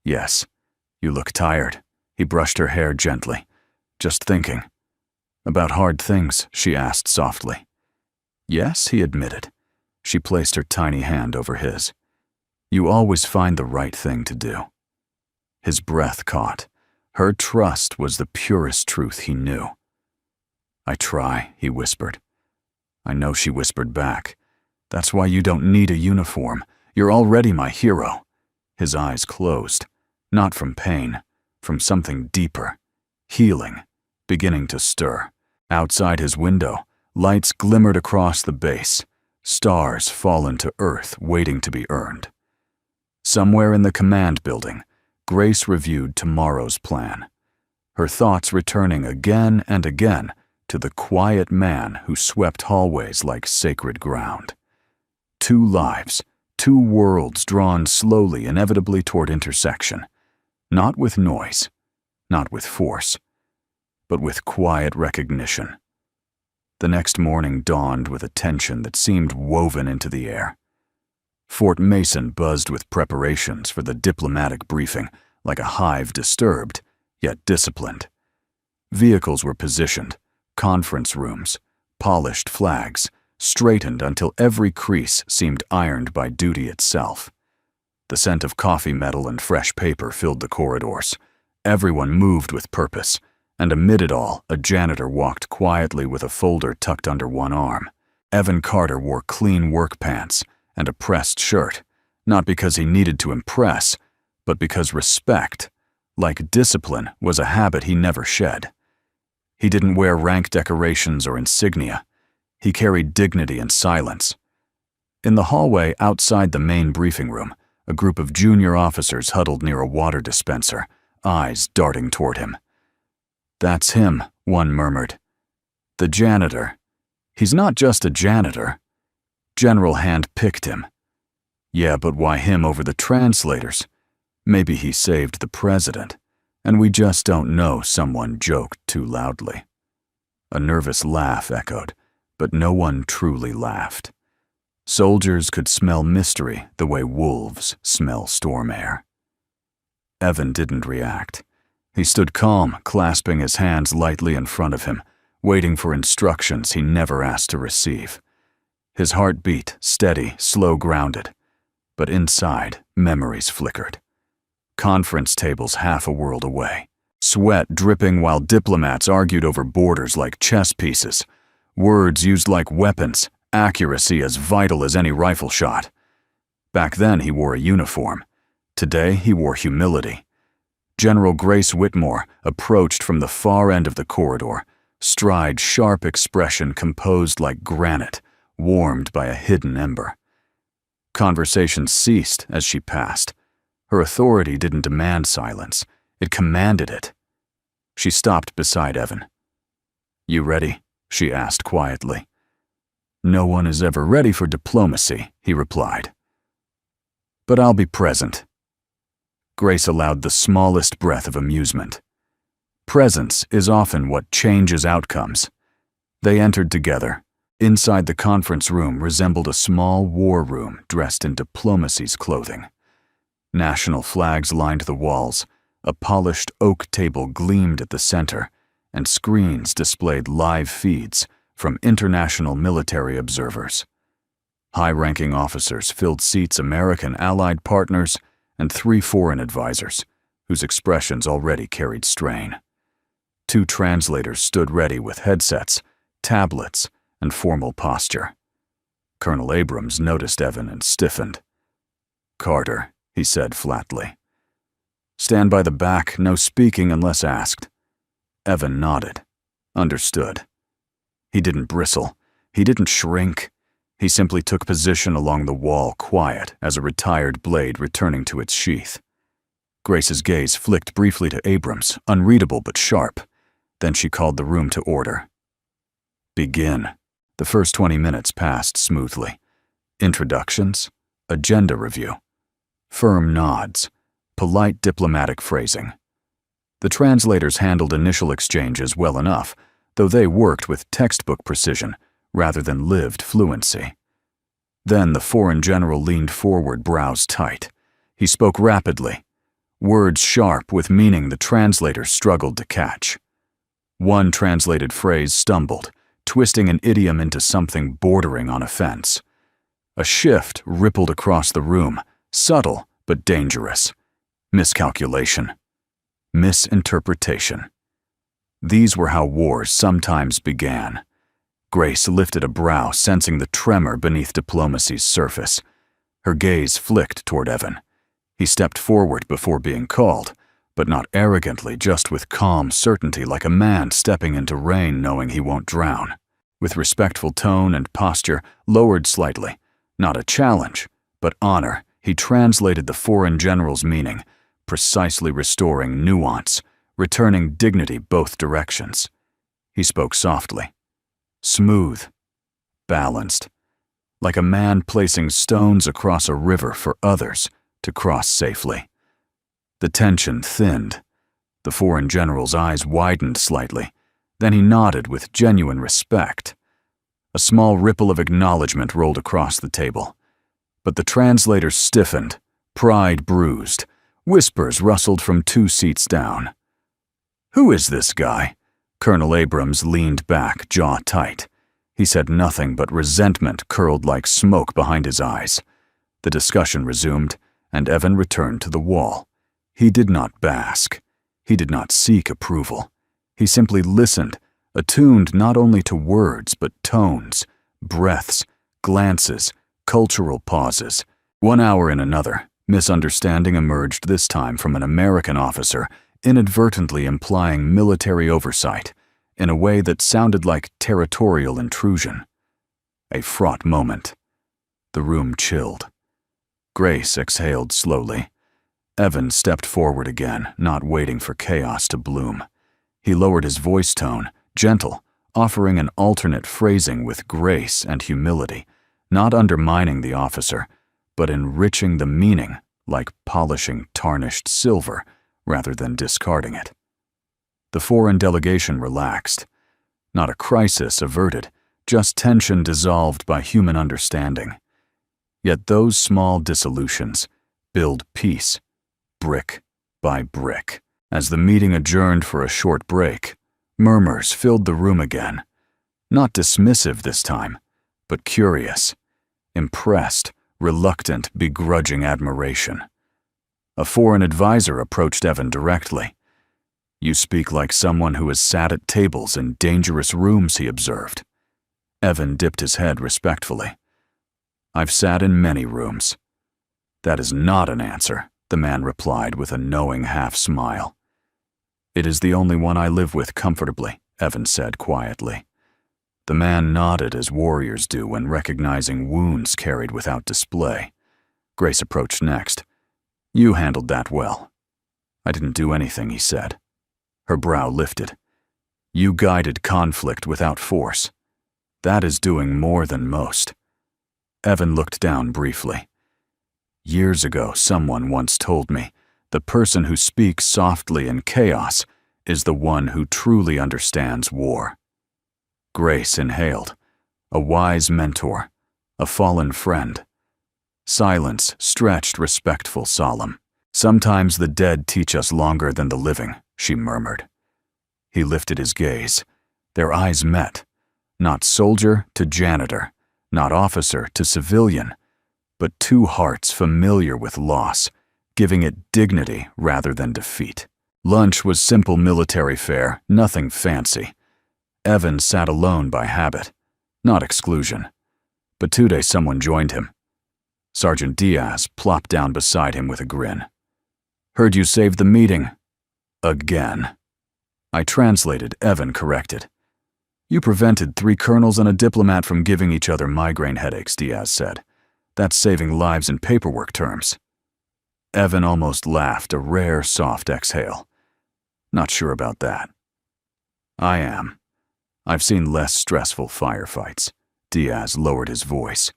"Yes, you look tired." He brushed her hair gently. "Just thinking." "About hard things?" she asked softly. "Yes," he admitted. She placed her tiny hand over his. "You always find the right thing to do." His breath caught. Her trust was the purest truth he knew. "I try," he whispered. I know, she whispered back. "That's why you don't need a uniform. You're already my hero." His eyes closed, not from pain, from something deeper, healing, beginning to stir. Outside his window, lights glimmered across the base, stars fallen to earth waiting to be earned. Somewhere in the command building, Grace reviewed tomorrow's plan, her thoughts returning again and again to the quiet man who swept hallways like sacred ground. 2 lives, 2 worlds drawn slowly, inevitably toward intersection, not with noise, not with force, but with quiet recognition. The next morning dawned with a tension that seemed woven into the air. Fort Mason buzzed with preparations for the diplomatic briefing, like a hive disturbed, yet disciplined. Vehicles were positioned, conference rooms, polished flags, straightened until every crease seemed ironed by duty itself. The scent of coffee metal and fresh paper filled the corridors. Everyone moved with purpose, and amid it all, a janitor walked quietly with a folder tucked under one arm. Evan Carter wore clean work pants and a pressed shirt, not because he needed to impress, but because respect, like discipline, was a habit he never shed. He didn't wear rank decorations or insignia. He carried dignity and silence. In the hallway outside the main briefing room, a group of junior officers huddled near a water dispenser, eyes darting toward him. "That's him," one murmured. "The janitor. He's not just a janitor." General hand-picked him. "Yeah, but why him over the translators? Maybe he saved the president, and we just don't know," someone joked too loudly. A nervous laugh echoed, but no one truly laughed. Soldiers could smell mystery the way wolves smell storm air. Evan didn't react. He stood calm, clasping his hands lightly in front of him, waiting for instructions he never asked to receive. His heart beat, steady, slow, grounded. But inside, memories flickered. Conference tables half a world away. Sweat dripping while diplomats argued over borders like chess pieces. Words used like weapons, accuracy as vital as any rifle shot. Back then he wore a uniform. Today he wore humility. General Grace Whitmore approached from the far end of the corridor, stride, sharp expression composed like granite, warmed by a hidden ember. Conversation ceased as she passed. Her authority didn't demand silence, it commanded it. She stopped beside Evan. "You ready?" she asked quietly. "No one is ever ready for diplomacy," he replied. "But I'll be present." Grace allowed the smallest breath of amusement. Presence is often what changes outcomes. They entered together, Inside the conference room resembled a small war room dressed in diplomacy's clothing. National flags lined the walls, a polished oak table gleamed at the center, and screens displayed live feeds from international military observers. High-ranking officers filled seats American allied partners and 3 foreign advisors, whose expressions already carried strain. 2 translators stood ready with headsets, tablets, and formal posture. Colonel Abrams noticed Evan and stiffened. "Carter," he said flatly. "Stand by the back, no speaking unless asked." Evan nodded. Understood. He didn't bristle. He didn't shrink. He simply took position along the wall, quiet as a retired blade returning to its sheath. Grace's gaze flicked briefly to Abrams, unreadable but sharp. Then she called the room to order. "Begin." The first 20 minutes passed smoothly. Introductions, agenda review, firm nods, polite diplomatic phrasing. The translators handled initial exchanges well enough, though they worked with textbook precision rather than lived fluency. Then the foreign general leaned forward, brows tight. He spoke rapidly, words sharp with meaning the translators struggled to catch. One translated phrase stumbled, twisting an idiom into something bordering on offense. A shift rippled across the room, subtle but dangerous. Miscalculation. Misinterpretation. These were how wars sometimes began. Grace lifted a brow, sensing the tremor beneath diplomacy's surface. Her gaze flicked toward Evan. He stepped forward before being called, but not arrogantly, just with calm certainty, like a man stepping into rain knowing he won't drown. With respectful tone and posture lowered slightly, not a challenge, but honor, he translated the foreign general's meaning, precisely restoring nuance, returning dignity both directions. He spoke softly, smooth, balanced, like a man placing stones across a river for others to cross safely. The tension thinned. The foreign general's eyes widened slightly. Then he nodded with genuine respect. A small ripple of acknowledgement rolled across the table. But the translators stiffened, pride bruised. Whispers rustled from 2 seats down. "Who is this guy?" Colonel Abrams leaned back, jaw tight. He said nothing, but resentment curled like smoke behind his eyes. The discussion resumed, and Evan returned to the wall. He did not bask. He did not seek approval. He simply listened, attuned not only to words but tones, breaths, glances, cultural pauses. 1 hour in another, misunderstanding emerged this time from an American officer, inadvertently implying military oversight, in a way that sounded like territorial intrusion. A fraught moment. The room chilled. Grace exhaled slowly. Evan stepped forward again, not waiting for chaos to bloom. He lowered his voice tone, gentle, offering an alternate phrasing with grace and humility, not undermining the officer, but enriching the meaning like polishing tarnished silver rather than discarding it. The foreign delegation relaxed. Not a crisis averted, just tension dissolved by human understanding. Yet those small dissolutions build peace, brick by brick. As the meeting adjourned for a short break, murmurs filled the room again. Not dismissive this time, but curious, impressed, reluctant, begrudging admiration. A foreign advisor approached Evan directly. "You speak like someone who has sat at tables in dangerous rooms," he observed. Evan dipped his head respectfully. "I've sat in many rooms." "That is not an answer," the man replied with a knowing half-smile. "It is the only one I live with comfortably," Evan said quietly. The man nodded as warriors do when recognizing wounds carried without display. Grace approached next. "You handled that well." "I didn't do anything," he said. Her brow lifted. "You guided conflict without force. That is doing more than most." Evan looked down briefly. "Years ago, someone once told me, the person who speaks softly in chaos is the one who truly understands war." Grace inhaled. a wise mentor, a fallen friend. Silence stretched, respectful, solemn. "Sometimes the dead teach us longer than the living," she murmured. He lifted his gaze. Their eyes met. Not soldier to janitor, not officer to civilian, but two hearts familiar with loss, giving it dignity rather than defeat. Lunch was simple military fare, nothing fancy. Evan sat alone by habit, not exclusion. But today someone joined him. Sergeant Diaz plopped down beside him with a grin. "Heard you saved the meeting." Again. I translated, Evan corrected. "You prevented 3 colonels and a diplomat from giving each other migraine headaches," Diaz said. "That's saving lives in paperwork terms." Evan almost laughed, a rare, soft exhale. "Not sure about that." "I am. I've seen less stressful firefights." Diaz lowered his voice.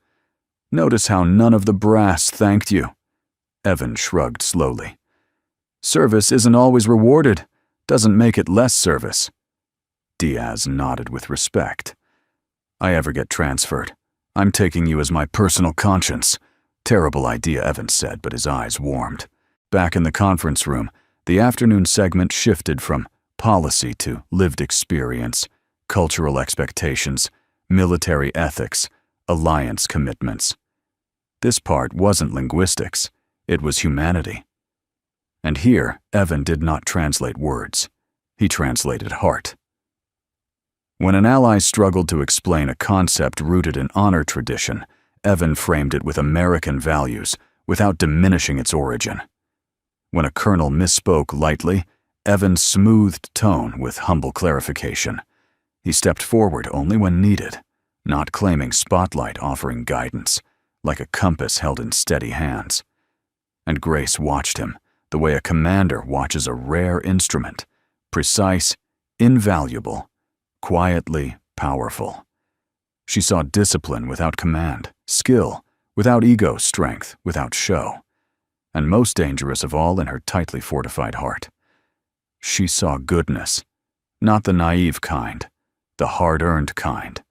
"Notice how none of the brass thanked you." Evan shrugged slowly. "Service isn't always rewarded. Doesn't make it less service." Diaz nodded with respect. "I ever get transferred, I'm taking you as my personal conscience." "Terrible idea," Evan said, but his eyes warmed. Back in the conference room, the afternoon segment shifted from policy to lived experience, cultural expectations, military ethics, alliance commitments. This part wasn't linguistics, it was humanity. And here, Evan did not translate words. He translated heart. When an ally struggled to explain a concept rooted in honor tradition, Evan framed it with American values without diminishing its origin. When a colonel misspoke lightly, Evan smoothed tone with humble clarification. He stepped forward only when needed, not claiming spotlight, offering guidance, like a compass held in steady hands. And Grace watched him, the way a commander watches a rare instrument, precise, invaluable, quietly powerful. She saw discipline without command, skill without ego, strength without show, and most dangerous of all, in her tightly fortified heart. She saw goodness, not the naive kind, the hard-earned kind,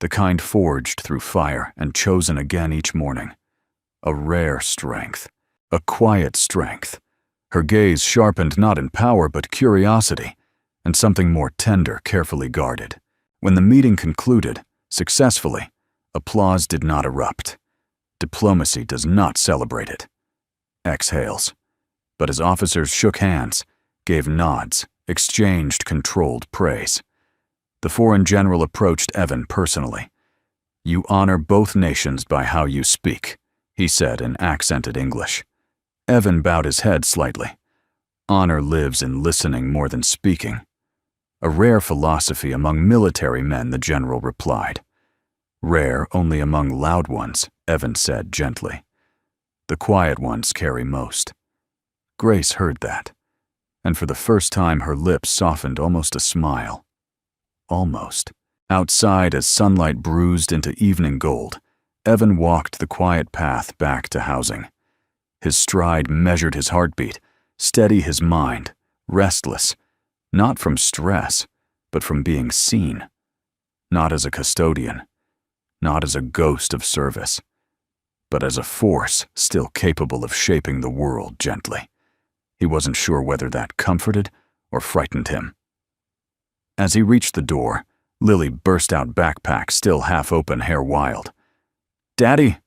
the kind forged through fire and chosen again each morning. A rare strength, a quiet strength. Her gaze sharpened not in power but curiosity, and something more tender, carefully guarded. When the meeting concluded, successfully, applause did not erupt. Diplomacy does not celebrate it. Exhales. But as officers shook hands, gave nods, exchanged controlled praise, the foreign general approached Evan personally. "You honor both nations by how you speak," he said in accented English. Evan bowed his head slightly. "Honor lives in listening more than speaking." "A rare philosophy among military men," the general replied. "Rare only among loud ones," Evan said gently. "The quiet ones carry most." Grace heard that, and for the first time her lips softened almost a smile. Almost. Outside, as sunlight bruised into evening gold, Evan walked the quiet path back to housing. His stride measured his heartbeat, steady his mind, restless, not from stress, but from being seen. Not as a custodian, not as a ghost of service, but as a force still capable of shaping the world gently. He wasn't sure whether that comforted or frightened him. As he reached the door, Lily burst out, backpack still half open, hair wild. "Daddy!"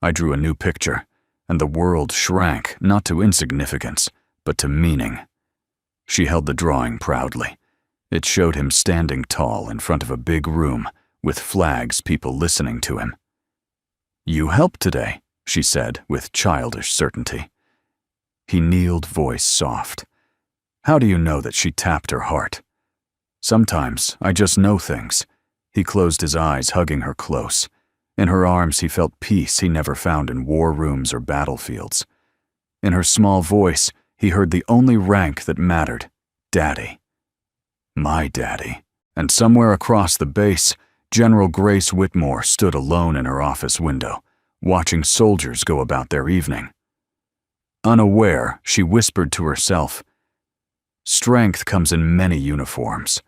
I drew a new picture, and the world shrank, not to insignificance, but to meaning. She held the drawing proudly. It showed him standing tall in front of a big room, with flags, people listening to him. "You helped today," she said with childish certainty. He kneeled, voice soft. How do you know that she tapped her heart? "Sometimes I just know things." He closed his eyes, hugging her close. In her arms he felt peace he never found in war rooms or battlefields. In her small voice he heard the only rank that mattered: Daddy. My daddy. And somewhere across the base, General Grace Whitmore stood alone in her office window, watching soldiers go about their evening. Unaware, she whispered to herself, "Strength comes in many uniforms.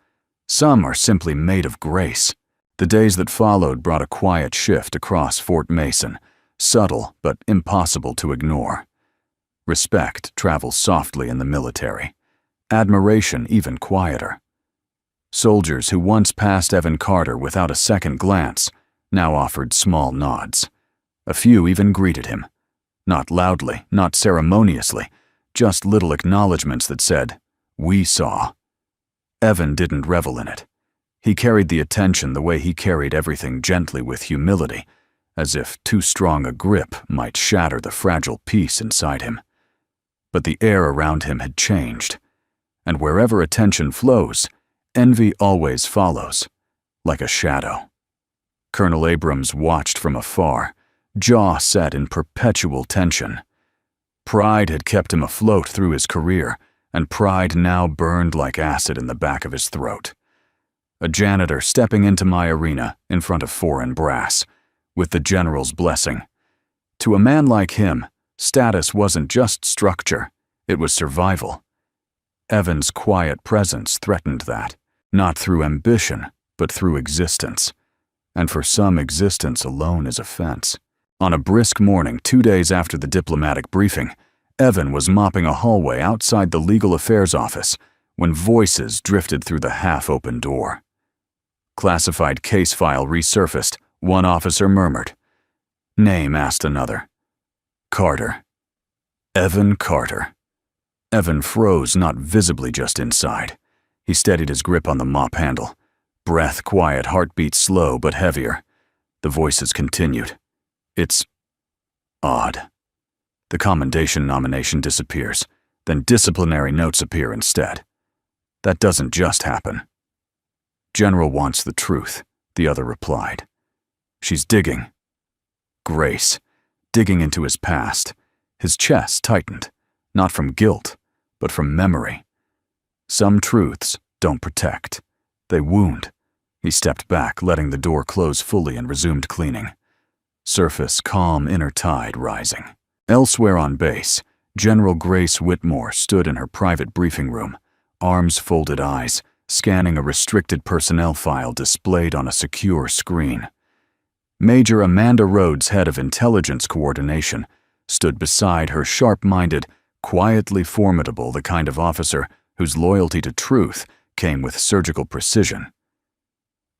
Some are simply made of grace. The days that followed brought a quiet shift across Fort Mason, subtle but impossible to ignore. Respect travels softly in the military. Admiration even quieter. Soldiers who once passed Evan Carter without a second glance now offered small nods. A few even greeted him. Not loudly, not ceremoniously, just little acknowledgments that said, "We saw." Evan didn't revel in it. He carried the attention the way he carried everything, gently with humility, as if too strong a grip might shatter the fragile peace inside him. But the air around him had changed, and wherever attention flows, envy always follows, like a shadow. Colonel Abrams watched from afar, jaw set in perpetual tension. Pride had kept him afloat through his career, and pride now burned like acid in the back of his throat. A janitor stepping into my arena in front of foreign brass, with the general's blessing. To a man like him, status wasn't just structure, it was survival. Evan's quiet presence threatened that, not through ambition, but through existence. And for some, existence alone is offense. On a brisk morning 2 days after the diplomatic briefing, Evan was mopping a hallway outside the legal affairs office when voices drifted through the half-open door. Classified case file resurfaced, one officer murmured. Name asked another. Carter. Evan Carter. Evan froze, not visibly just inside. He steadied his grip on the mop handle. Breath quiet, heartbeat slow but heavier. The voices continued. It's odd. The commendation nomination disappears, then disciplinary notes appear instead. That doesn't just happen. General wants the truth, the other replied. She's digging. Grace, digging into his past. His chest tightened, not from guilt, but from memory. Some truths don't protect. They wound. He stepped back, letting the door close fully and resumed cleaning. Surface calm inner tide rising. Elsewhere on base, General Grace Whitmore stood in her private briefing room, arms folded, eyes, scanning a restricted personnel file displayed on a secure screen. Major Amanda Rhodes, head of intelligence coordination, stood beside her, sharp-minded, quietly formidable, the kind of officer whose loyalty to truth came with surgical precision.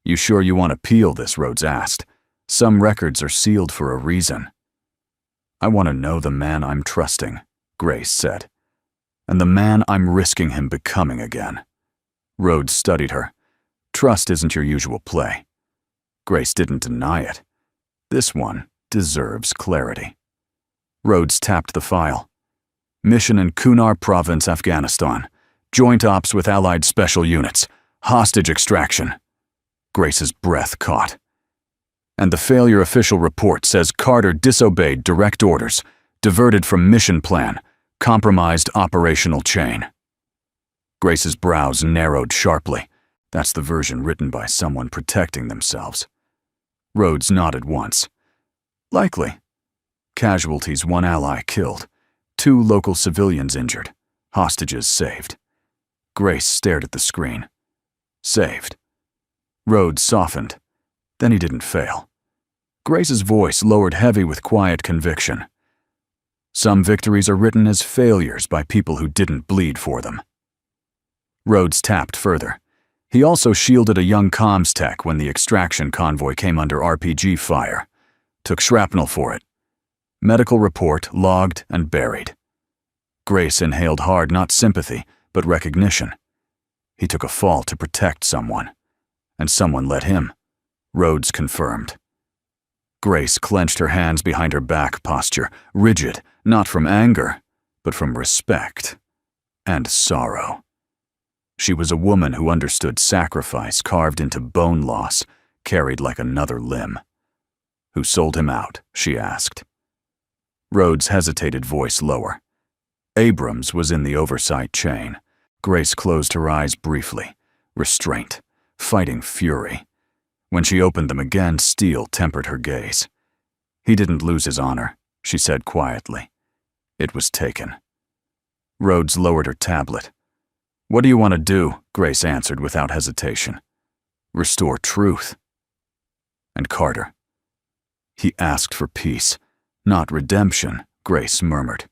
"You sure you want to peel this?" Rhodes asked. "Some records are sealed for a reason." "I want to know the man I'm trusting," Grace said, "and the man I'm risking him becoming again." Rhodes studied her. "Trust isn't your usual play." Grace didn't deny it. "This one deserves clarity." Rhodes tapped the file. "Mission in Kunar Province, Afghanistan. Joint ops with Allied special units. Hostage extraction." Grace's breath caught. "And the failure official report says Carter disobeyed direct orders, diverted from mission plan, compromised operational chain." Grace's brows narrowed sharply. That's the version written by someone protecting themselves. Rhodes nodded once. "Likely. Casualties: 1 ally killed, 2 local civilians injured, hostages saved." Grace stared at the screen. Saved. Rhodes softened. Then he didn't fail. Grace's voice lowered, heavy with quiet conviction. "Some victories are written as failures by people who didn't bleed for them." Rhodes tapped further. He also shielded a young comms tech when the extraction convoy came under RPG fire. Took shrapnel for it. Medical report logged and buried. Grace inhaled hard, not sympathy, but recognition. He took a fall to protect someone. And someone let him. Rhodes confirmed. Grace clenched her hands behind her back, posture rigid, not from anger, but from respect and sorrow. She was a woman who understood sacrifice carved into bone loss, carried like another limb. "Who sold him out?" she asked. Rhodes hesitated, voice lower. Abrams was in the oversight chain. Grace closed her eyes briefly. Restraint, fighting fury. When she opened them again, steel tempered her gaze. "He didn't lose his honor," she said quietly. "It was taken." Rhodes lowered her tablet. "What do you want to do?" Grace answered without hesitation. "Restore truth." And Carter. He asked for peace, not redemption, Grace murmured.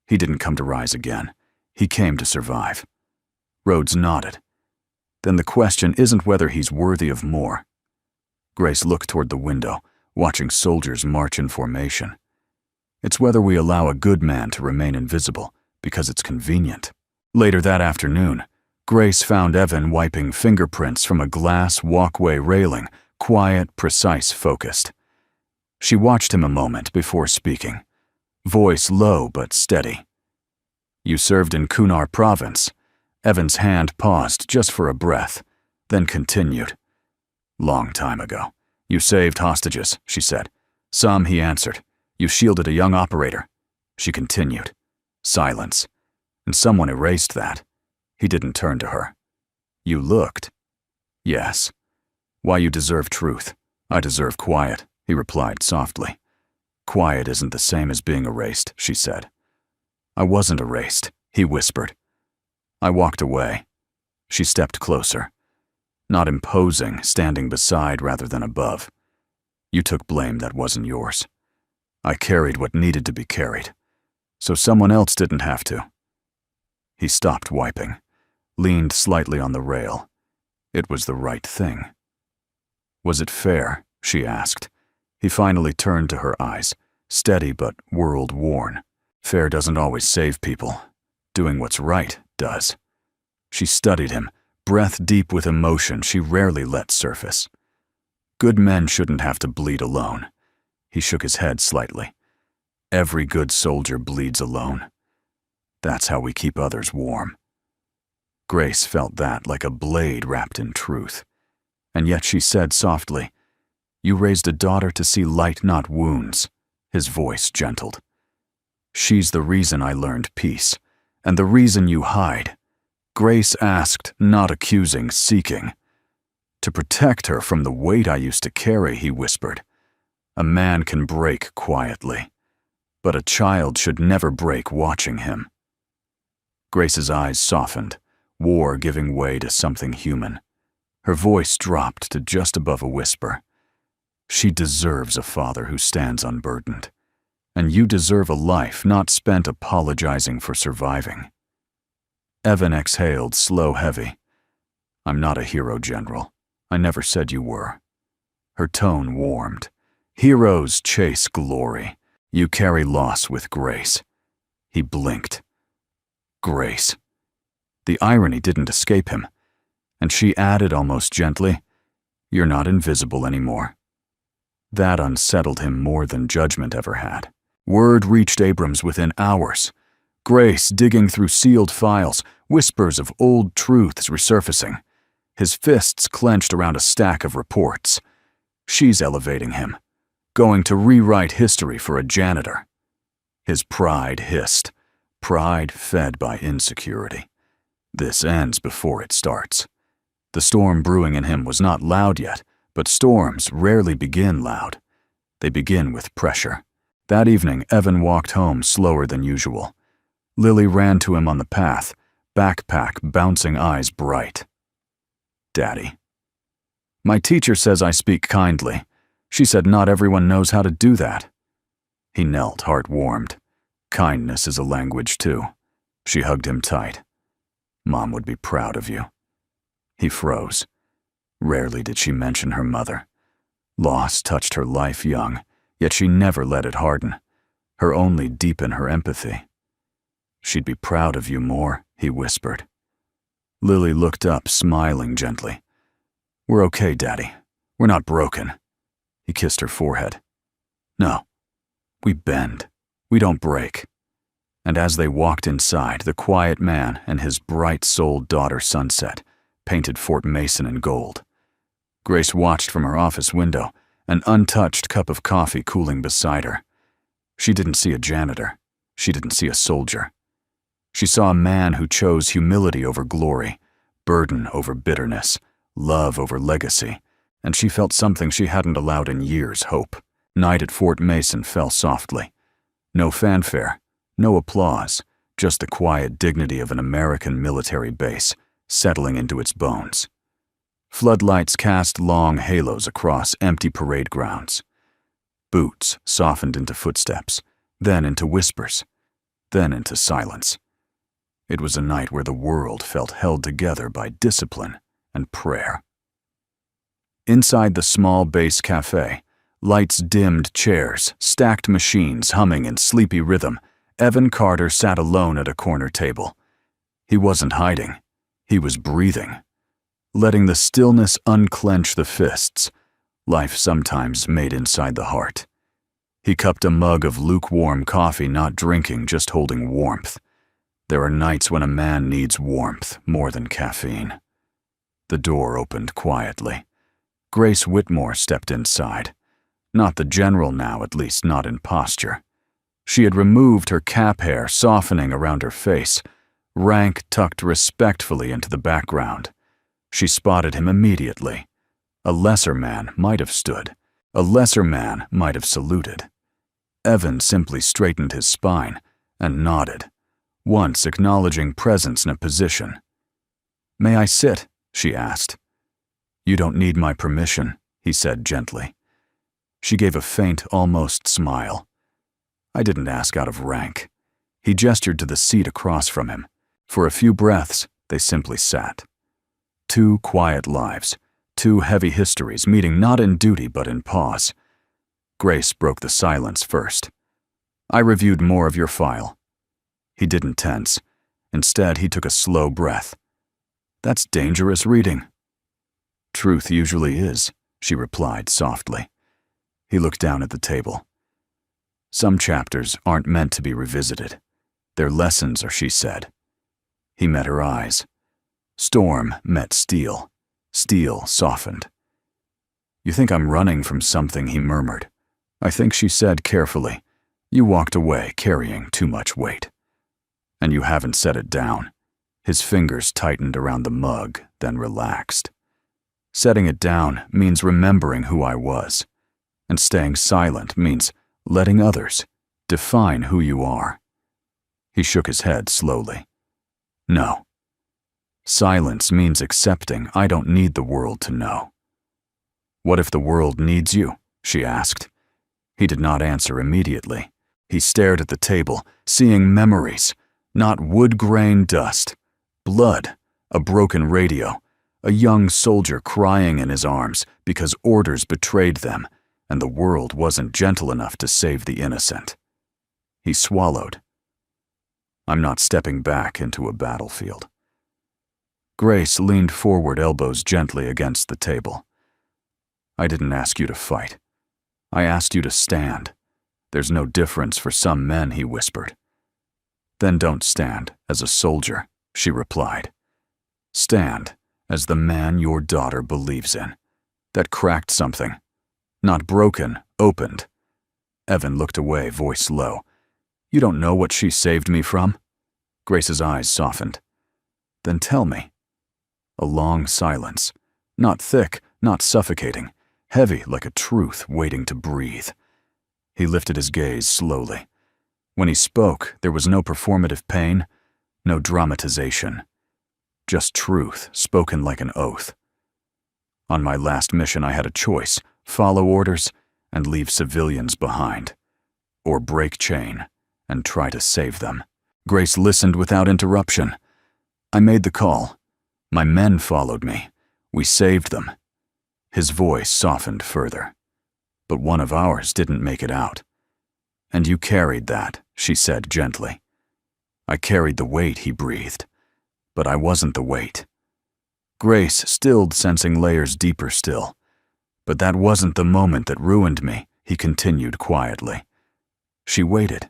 He didn't come to rise again. He came to survive. Rhodes nodded. Then the question isn't whether he's worthy of more. Grace looked toward the window, watching soldiers march in formation. It's whether we allow a good man to remain invisible because it's convenient. Later that afternoon, Grace found Evan wiping fingerprints from a glass walkway railing, quiet, precise, focused. She watched him a moment before speaking, voice low but steady. You served in Kunar province. Evan's hand paused just for a breath, then continued. Long time ago. You saved hostages, she said. Some, he answered. You shielded a young operator. She continued. Silence. And someone erased that. He didn't turn to her. You looked. Yes. Why you deserve truth. I deserve quiet, he replied softly. Quiet isn't the same as being erased, she said. I wasn't erased, he whispered. I walked away. She stepped closer. Not imposing, standing beside rather than above. You took blame that wasn't yours. I carried what needed to be carried, so someone else didn't have to. He stopped wiping, leaned slightly on the rail. It was the right thing. Was it fair? She asked. He finally turned to her eyes, steady but world-worn. Fair doesn't always save people. Doing what's right does. She studied him, breath deep with emotion she rarely let surface. Good men shouldn't have to bleed alone. He shook his head slightly. Every good soldier bleeds alone. That's how we keep others warm. Grace felt that like a blade wrapped in truth. And yet she said softly, You raised a daughter to see light, not wounds. His voice gentled. She's the reason I learned peace, and the reason you hide. Grace asked, not accusing, seeking. To protect her from the weight I used to carry, he whispered. A man can break quietly, but a child should never break watching him. Grace's eyes softened, war giving way to something human. Her voice dropped to just above a whisper. She deserves a father who stands unburdened. And you deserve a life not spent apologizing for surviving. Evan exhaled, slow, heavy. I'm not a hero, General. I never said you were. Her tone warmed. Heroes chase glory. You carry loss with grace. He blinked. Grace. The irony didn't escape him, and she added almost gently, You're not invisible anymore. That unsettled him more than judgment ever had. Word reached Abrams within hours. Grace digging through sealed files, whispers of old truths resurfacing. His fists clenched around a stack of reports. She's elevating him, going to rewrite history for a janitor. His pride hissed, pride fed by insecurity. This ends before it starts. The storm brewing in him was not loud yet, but storms rarely begin loud. They begin with pressure. That evening, Evan walked home slower than usual. Lily ran to him on the path, backpack bouncing, eyes bright. Daddy. My teacher says I speak kindly. She said not everyone knows how to do that. He knelt, heart warmed. Kindness is a language too. She hugged him tight. Mom would be proud of you. He froze. Rarely did she mention her mother. Loss touched her life young, yet she never let it harden. Her only deepen her empathy. She'd be proud of you more, he whispered. Lily looked up, smiling gently. We're okay, Daddy. We're not broken. He kissed her forehead. No. We bend. We don't break. And as they walked inside, the quiet man and his bright-souled daughter Sunset painted Fort Mason in gold. Grace watched from her office window, an untouched cup of coffee cooling beside her. She didn't see a janitor. She didn't see a soldier. She saw a man who chose humility over glory, burden over bitterness, love over legacy, and she felt something she hadn't allowed in years, hope. Night at Fort Mason fell softly. No fanfare, no applause, just the quiet dignity of an American military base settling into its bones. Floodlights cast long halos across empty parade grounds. Boots softened into footsteps, then into whispers, then into silence. It was a night where the world felt held together by discipline and prayer. Inside the small base cafe, lights dimmed chairs, stacked machines humming in sleepy rhythm, Evan Carter sat alone at a corner table. He wasn't hiding. He was breathing. Letting the stillness unclench the fists life sometimes made inside the heart. He cupped a mug of lukewarm coffee, not drinking, just holding warmth. There are nights when a man needs warmth more than caffeine. The door opened quietly. Grace Whitmore stepped inside. Not the general now, at least not in posture. She had removed her cap hair, softening around her face. Rank tucked respectfully into the background. She spotted him immediately. A lesser man might have stood. A lesser man might have saluted. Evan simply straightened his spine and nodded, once acknowledging presence in a position. "May I sit?" she asked. "You don't need my permission," he said gently. She gave a faint, almost smile. "I didn't ask out of rank." He gestured to the seat across from him. For a few breaths, they simply sat. Two quiet lives, two heavy histories meeting not in duty but in pause. Grace broke the silence first. "I reviewed more of your file." He didn't tense. Instead, he took a slow breath. "That's dangerous reading." "Truth usually is," she replied softly. He looked down at the table. "Some chapters aren't meant to be revisited. They're lessons," or she said. He met her eyes. Storm met steel. Steel softened. "You think I'm running from something," he murmured. "I think," she said carefully. "You walked away carrying too much weight. And you haven't set it down." His fingers tightened around the mug, then relaxed. "Setting it down means remembering who I was. And staying silent means letting others define who you are." He shook his head slowly. "No. Silence means accepting I don't need the world to know." "What if the world needs you?" she asked. He did not answer immediately. He stared at the table, seeing memories, not wood grain dust. Blood, a broken radio, a young soldier crying in his arms because orders betrayed them, and the world wasn't gentle enough to save the innocent. He swallowed. "I'm not stepping back into a battlefield." Grace leaned forward, elbows gently against the table. "I didn't ask you to fight. I asked you to stand. There's no difference for some men," he whispered. "Then don't stand as a soldier," she replied. "Stand as the man your daughter believes in." That cracked something. Not broken, opened. Evan looked away, voice low. "You don't know what she saved me from?" Grace's eyes softened. "Then tell me." A long silence. Not thick, not suffocating. Heavy like a truth waiting to breathe. He lifted his gaze slowly. When he spoke, there was no performative pain, no dramatization. Just truth, spoken like an oath. "On my last mission, I had a choice: follow orders and leave civilians behind, or break chain and try to save them." Grace listened without interruption. "I made the call. My men followed me. We saved them." His voice softened further. "But one of ours didn't make it out." "And you carried that," she said gently. "I carried the weight," he breathed. "But I wasn't the weight." Grace stilled, sensing layers deeper still. "But that wasn't the moment that ruined me," he continued quietly. She waited.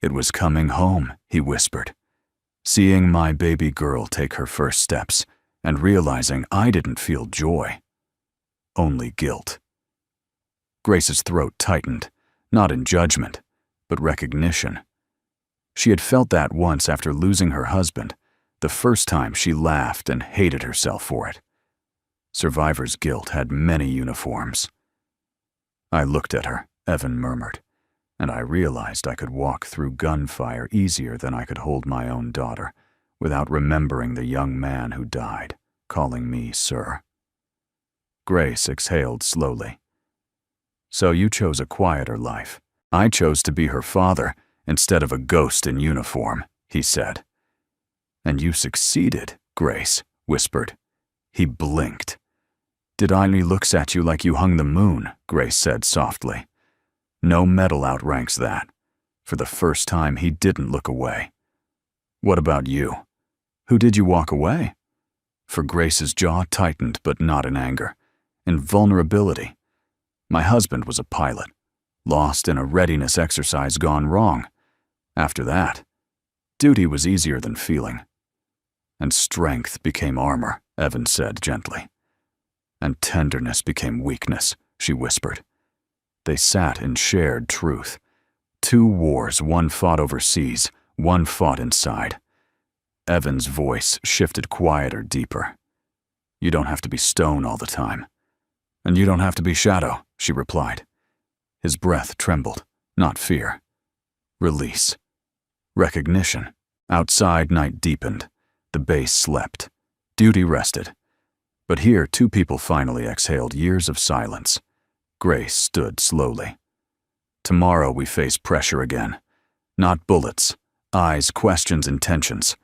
"It was coming home," he whispered. "Seeing my baby girl take her first steps and realizing I didn't feel joy, only guilt." Grace's throat tightened, not in judgment, but recognition. She had felt that once after losing her husband, the first time she laughed and hated herself for it. Survivor's guilt had many uniforms. "I looked at her," Evan murmured, "and I realized I could walk through gunfire easier than I could hold my own daughter, without remembering the young man who died, calling me sir." Grace exhaled slowly. So you chose a quieter life. I chose to be her father instead of a ghost in uniform, he said. And you succeeded, Grace whispered. He blinked. Did He looks at you like you hung the moon, Grace said softly. No medal outranks that. For the first time, he didn't look away. What about you? Who did you walk away? For Grace's jaw tightened, but not in anger. In vulnerability. My husband was a pilot, lost in a readiness exercise gone wrong. After that, duty was easier than feeling. And strength became armor, Evan said gently. And tenderness became weakness, she whispered. They sat in shared truth. 2 wars, one fought overseas, one fought inside. Evan's voice shifted quieter, deeper. You don't have to be stone all the time. And you don't have to be shadow, she replied. His breath trembled, not fear. Release. Recognition. Outside, night deepened. The base slept. Duty rested. But here, 2 people finally exhaled years of silence. Grace stood slowly. Tomorrow we face pressure again. Not bullets, eyes, questions, intentions.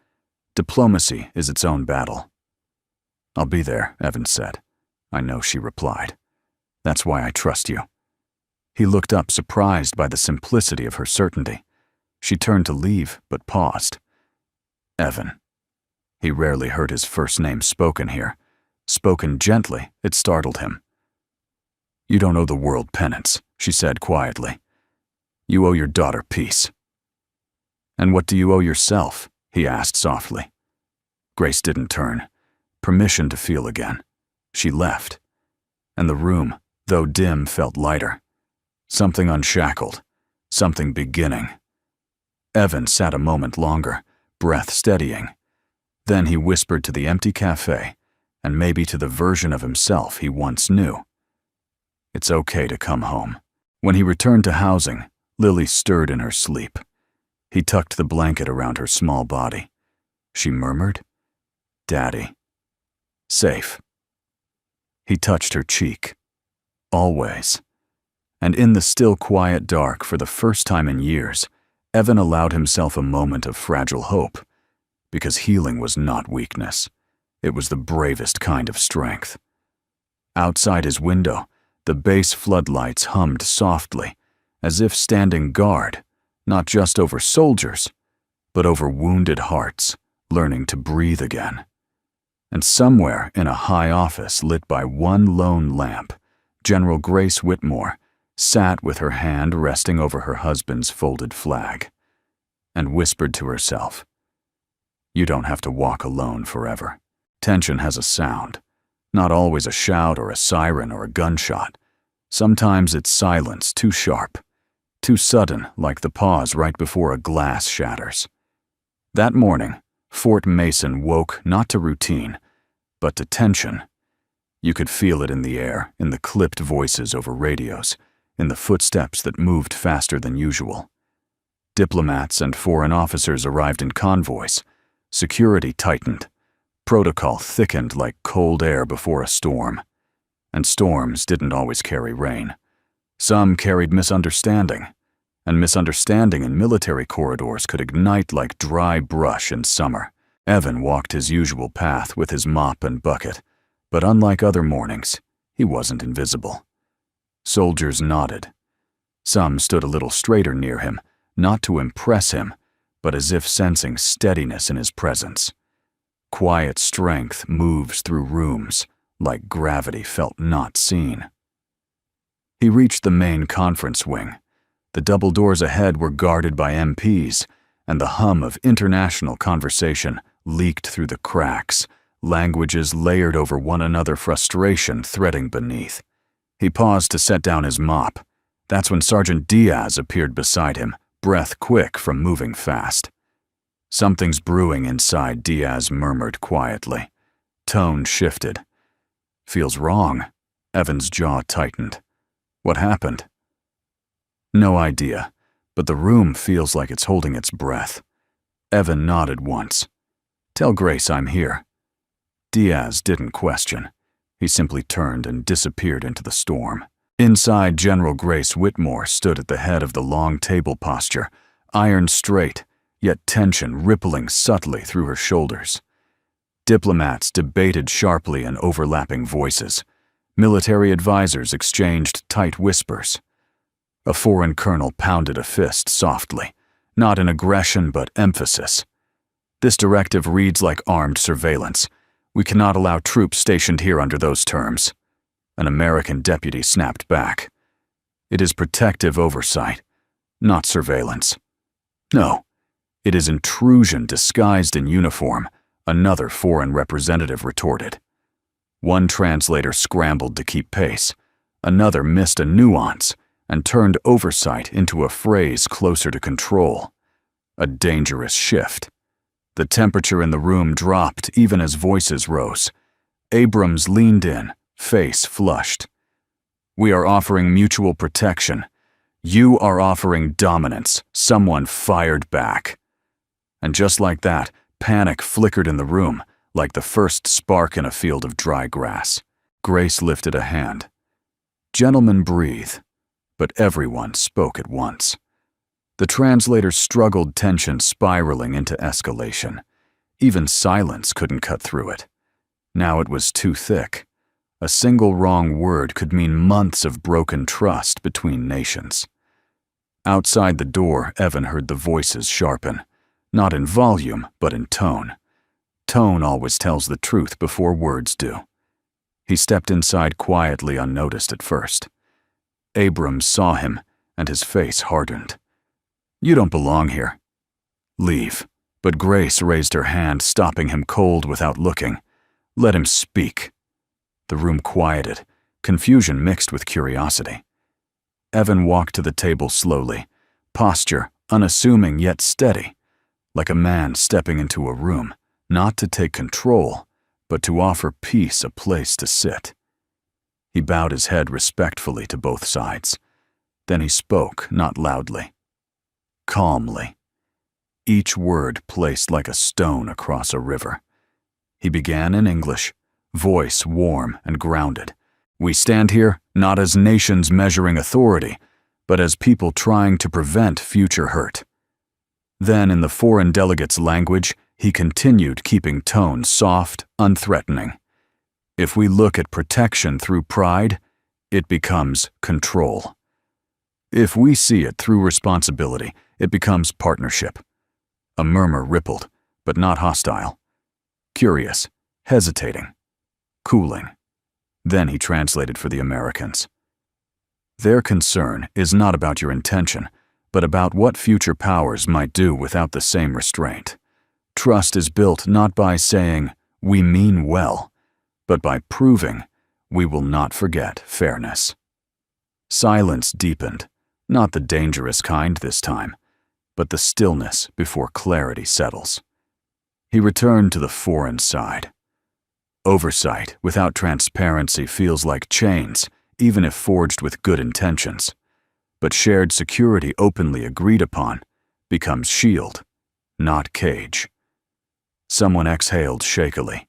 Diplomacy is its own battle. I'll be there, Evan said. I know, she replied. That's why I trust you. He looked up, surprised by the simplicity of her certainty. She turned to leave, but paused. Evan. He rarely heard his first name spoken here. Spoken gently, it startled him. You don't owe the world penance, she said quietly. You owe your daughter peace. And what do you owe yourself? He asked softly. Grace didn't turn. Permission to feel again. She left. And the room, though dim, felt lighter. Something unshackled. Something beginning. Evan sat a moment longer, breath steadying. Then he whispered to the empty cafe, and maybe to the version of himself he once knew. It's okay to come home. When he returned to housing, Lily stirred in her sleep. He tucked the blanket around her small body. She murmured, Daddy. Safe. He touched her cheek. Always. And in the still quiet dark, for the first time in years, Evan allowed himself a moment of fragile hope. Because healing was not weakness. It was the bravest kind of strength. Outside his window, the base floodlights hummed softly, as if standing guard, not just over soldiers, but over wounded hearts, learning to breathe again. And somewhere in a high office lit by one lone lamp, General Grace Whitmore sat with her hand resting over her husband's folded flag, and whispered to herself, You don't have to walk alone forever. Tension has a sound, not always a shout or a siren or a gunshot. Sometimes it's silence too sharp, too sudden, like the pause right before a glass shatters. That morning, Fort Mason woke not to routine, but to tension. You could feel it in the air, in the clipped voices over radios, in the footsteps that moved faster than usual. Diplomats and foreign officers arrived in convoys. Security tightened. Protocol thickened like cold air before a storm. And storms didn't always carry rain. Some carried misunderstanding. And misunderstanding in military corridors could ignite like dry brush in summer. Evan walked his usual path with his mop and bucket, but unlike other mornings, he wasn't invisible. Soldiers nodded. Some stood a little straighter near him, not to impress him, but as if sensing steadiness in his presence. Quiet strength moves through rooms, like gravity felt not seen. He reached the main conference wing. The double doors ahead were guarded by MPs, and the hum of international conversation leaked through the cracks, languages layered over one another, frustration threading beneath. He paused to set down his mop. That's when Sergeant Diaz appeared beside him, breath quick from moving fast. Something's brewing inside, Diaz murmured quietly. Tone shifted. Feels wrong. Evan's jaw tightened. What happened? No idea, but the room feels like it's holding its breath. Evan nodded once. Tell Grace I'm here. Diaz didn't question. He simply turned and disappeared into the storm. Inside, General Grace Whitmore stood at the head of the long table posture, iron straight, yet tension rippling subtly through her shoulders. Diplomats debated sharply in overlapping voices. Military advisors exchanged tight whispers. A foreign colonel pounded a fist softly, not in aggression but emphasis. This directive reads like armed surveillance. We cannot allow troops stationed here under those terms. An American deputy snapped back. It is protective oversight, not surveillance. No, it is intrusion disguised in uniform, another foreign representative retorted. One translator scrambled to keep pace. Another missed a nuance and turned oversight into a phrase closer to control. A dangerous shift. The temperature in the room dropped even as voices rose. Abrams leaned in, face flushed. We are offering mutual protection. You are offering dominance. Someone fired back. And just like that, panic flickered in the room, like the first spark in a field of dry grass. Grace lifted a hand. Gentlemen, breathe. But everyone spoke at once. The translator struggled, tension spiraling into escalation. Even silence couldn't cut through it. Now it was too thick. A single wrong word could mean months of broken trust between nations. Outside the door, Evan heard the voices sharpen, not in volume, but in tone. Tone always tells the truth before words do. He stepped inside quietly, unnoticed at first. Abrams saw him, and his face hardened. You don't belong here. Leave. But Grace raised her hand, stopping him cold without looking. Let him speak. The room quieted, confusion mixed with curiosity. Evan walked to the table slowly, posture unassuming yet steady, like a man stepping into a room, not to take control, but to offer peace a place to sit. He bowed his head respectfully to both sides. Then he spoke, not loudly. Calmly. Each word placed like a stone across a river. He began in English, voice warm and grounded. We stand here not as nations measuring authority, but as people trying to prevent future hurt. Then in the foreign delegate's language, he continued, keeping tone soft, unthreatening. If we look at protection through pride, it becomes control. If we see it through responsibility, it becomes partnership. A murmur rippled, but not hostile. Curious, hesitating, cooling. Then he translated for the Americans. Their concern is not about your intention, but about what future powers might do without the same restraint. Trust is built not by saying, we mean well, but by proving we will not forget fairness. Silence deepened, not the dangerous kind this time, but the stillness before clarity settles. He returned to the foreign side. Oversight without transparency feels like chains, even if forged with good intentions. But shared security openly agreed upon becomes shield, not cage. Someone exhaled shakily.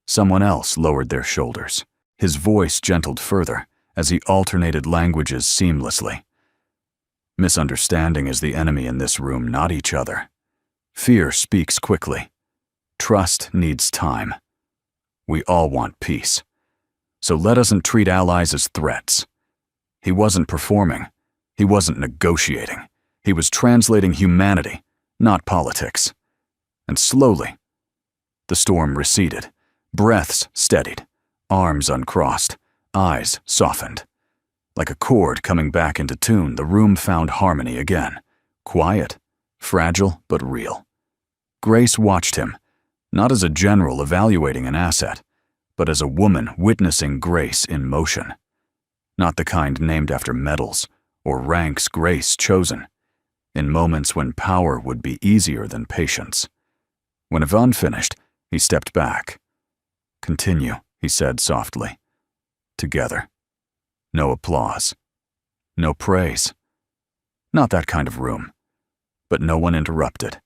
Someone else lowered their shoulders. His voice gentled further as he alternated languages seamlessly. Misunderstanding is the enemy in this room, not each other. Fear speaks quickly. Trust needs time. We all want peace. So let us not treat allies as threats. He wasn't performing. He wasn't negotiating. He was translating humanity, not politics. And slowly, the storm receded. Breaths steadied. Arms uncrossed. Eyes softened. Like a chord coming back into tune, the room found harmony again. Quiet, fragile, but real. Grace watched him, not as a general evaluating an asset, but as a woman witnessing grace in motion. Not the kind named after medals or ranks, grace chosen, in moments when power would be easier than patience. When Yvonne finished, he stepped back. Continue, he said softly. Together. No applause. No praise. Not that kind of room. But no one interrupted,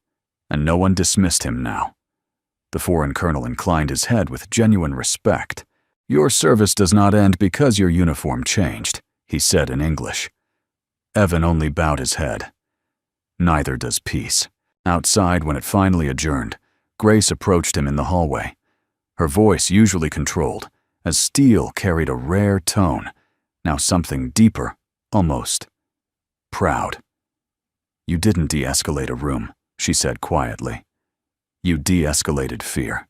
and no one dismissed him now. The foreign colonel inclined his head with genuine respect. "Your service does not end because your uniform changed," he said in English. Evan only bowed his head. Neither does peace. Outside, when it finally adjourned, Grace approached him in the hallway. Her voice, usually controlled, as steel, carried a rare tone, now something deeper, almost proud. "You didn't de-escalate a room," she said quietly. "You de-escalated fear."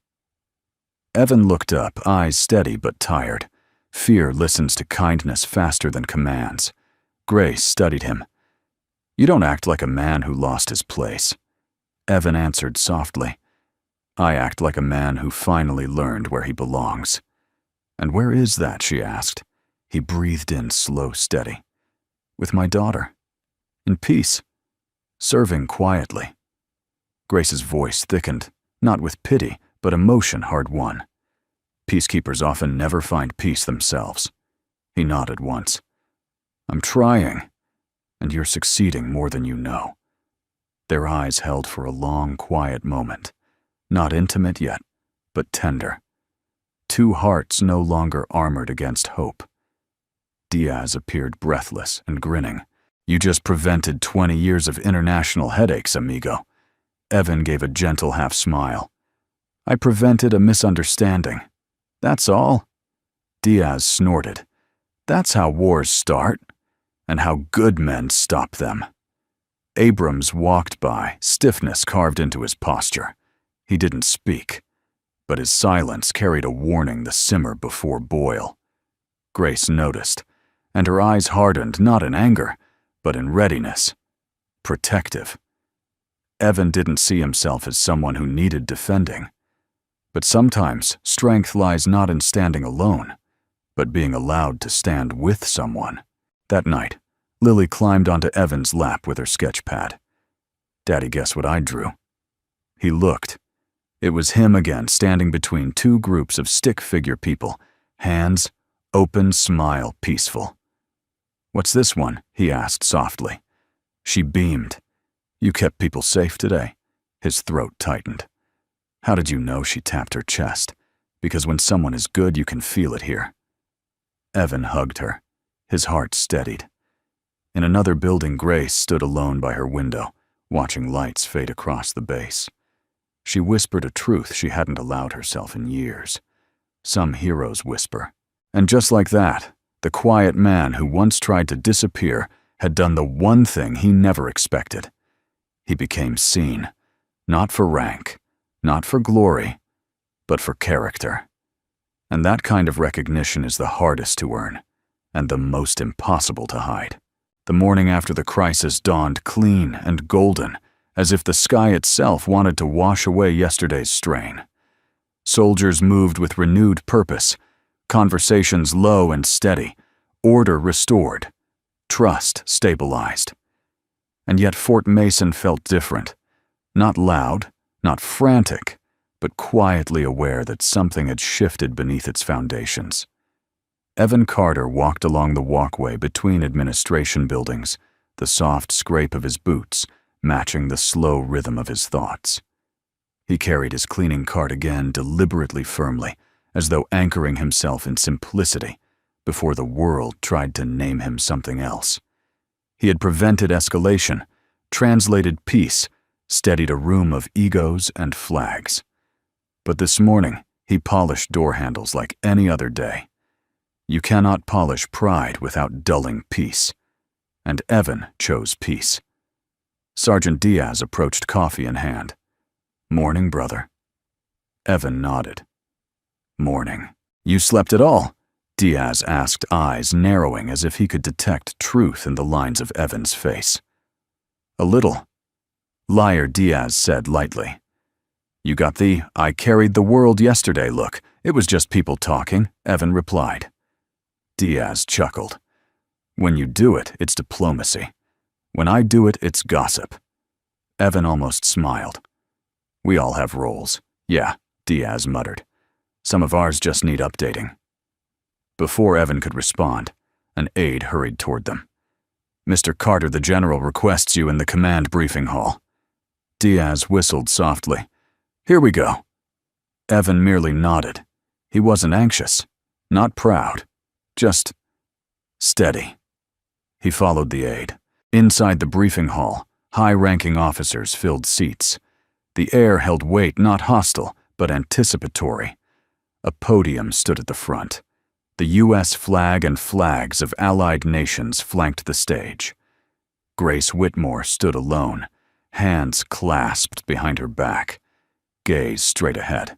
Evan looked up, eyes steady but tired. Fear listens to kindness faster than commands. Grace studied him. "You don't act like a man who lost his place." Evan answered softly. "I act like a man who finally learned where he belongs." "And where is that?" she asked. He breathed in slow, steady. "With my daughter. In peace. Serving quietly." Grace's voice thickened, not with pity, but emotion hard-won. Peacekeepers often never find peace themselves. He nodded once. "I'm trying, and you're succeeding more than you know." Their eyes held for a long, quiet moment, not intimate yet, but tender. Two hearts no longer armored against hope. Diaz appeared breathless and grinning. "You just prevented 20 years of international headaches, amigo." Evan gave a gentle half-smile. "I prevented a misunderstanding. That's all." Diaz snorted. "That's how wars start, and how good men stop them." Abrams walked by, stiffness carved into his posture. He didn't speak, but his silence carried a warning the simmer before boil. Grace noticed, and her eyes hardened not in anger, but in readiness. Protective. Evan didn't see himself as someone who needed defending. But sometimes strength lies not in standing alone, but being allowed to stand with someone. That night, Lily climbed onto Evan's lap with her sketch pad. "Daddy, guess what I drew?" He looked. It was him again, standing between two groups of stick figure people, hands, open, smile, peaceful. "What's this one?" he asked softly. She beamed. "You kept people safe today." His throat tightened. "How did you know?" She tapped her chest. "Because when someone is good, you can feel it here." Evan hugged her. His heart steadied. In another building, Grace stood alone by her window, watching lights fade across the base. She whispered a truth she hadn't allowed herself in years. Some heroes whisper. And just like that, the quiet man who once tried to disappear had done the one thing he never expected. He became seen, not for rank, not for glory, but for character. And that kind of recognition is the hardest to earn, and the most impossible to hide. The morning after the crisis dawned clean and golden, as if the sky itself wanted to wash away yesterday's strain. Soldiers moved with renewed purpose, conversations low and steady, order restored, trust stabilized. And yet Fort Mason felt different. Not loud, not frantic, but quietly aware that something had shifted beneath its foundations. Evan Carter walked along the walkway between administration buildings, the soft scrape of his boots matching the slow rhythm of his thoughts. He carried his cleaning cart again deliberately firmly, as though anchoring himself in simplicity before the world tried to name him something else. He had prevented escalation, translated peace, steadied a room of egos and flags. But this morning, he polished door handles like any other day. You cannot polish pride without dulling peace. And Evan chose peace. Sergeant Diaz approached, coffee in hand. "Morning, brother." Evan nodded. "Morning." "You slept at all?" Diaz asked, eyes narrowing as if he could detect truth in the lines of Evan's face. "A little." Liar, Diaz said lightly. "You got the 'I carried the world yesterday' look. It was just people talking," Evan replied. Diaz chuckled. "When you do it, it's diplomacy. When I do it, it's gossip." Evan almost smiled. "We all have roles." "Yeah," Diaz muttered. "Some of ours just need updating." Before Evan could respond, an aide hurried toward them. "Mr. Carter, the general requests you in the command briefing hall." Diaz whistled softly. "Here we go." Evan merely nodded. He wasn't anxious. Not proud, just steady. He followed the aide. Inside the briefing hall, high-ranking officers filled seats. The air held weight not hostile, but anticipatory. A podium stood at the front. The U.S. flag and flags of allied nations flanked the stage. Grace Whitmore stood alone, hands clasped behind her back, gaze straight ahead.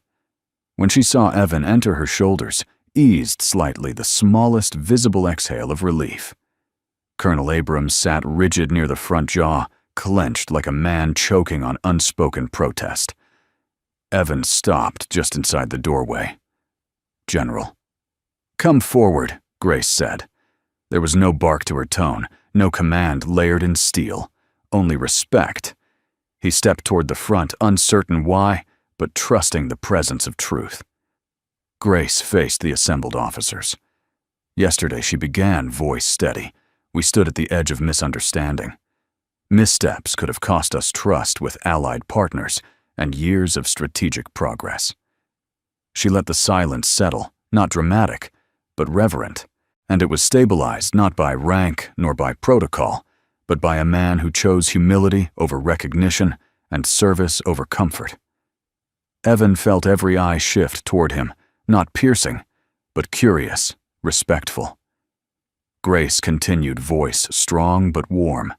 When she saw Evan enter, her shoulders eased slightly, the smallest visible exhale of relief. Colonel Abrams sat rigid near the front jaw, clenched like a man choking on unspoken protest. Evan stopped just inside the doorway. "General." "Come forward," Grace said. There was no bark to her tone, no command layered in steel, only respect. He stepped toward the front, uncertain why, but trusting the presence of truth. Grace faced the assembled officers. Yesterday she began, voice steady. We stood at the edge of misunderstanding. Missteps could have cost us trust with allied partners and years of strategic progress. She let the silence settle, not dramatic, but reverent, and it was stabilized not by rank nor by protocol, but by a man who chose humility over recognition and service over comfort. Evan felt every eye shift toward him, not piercing, but curious, respectful. Grace continued, voice strong but warm.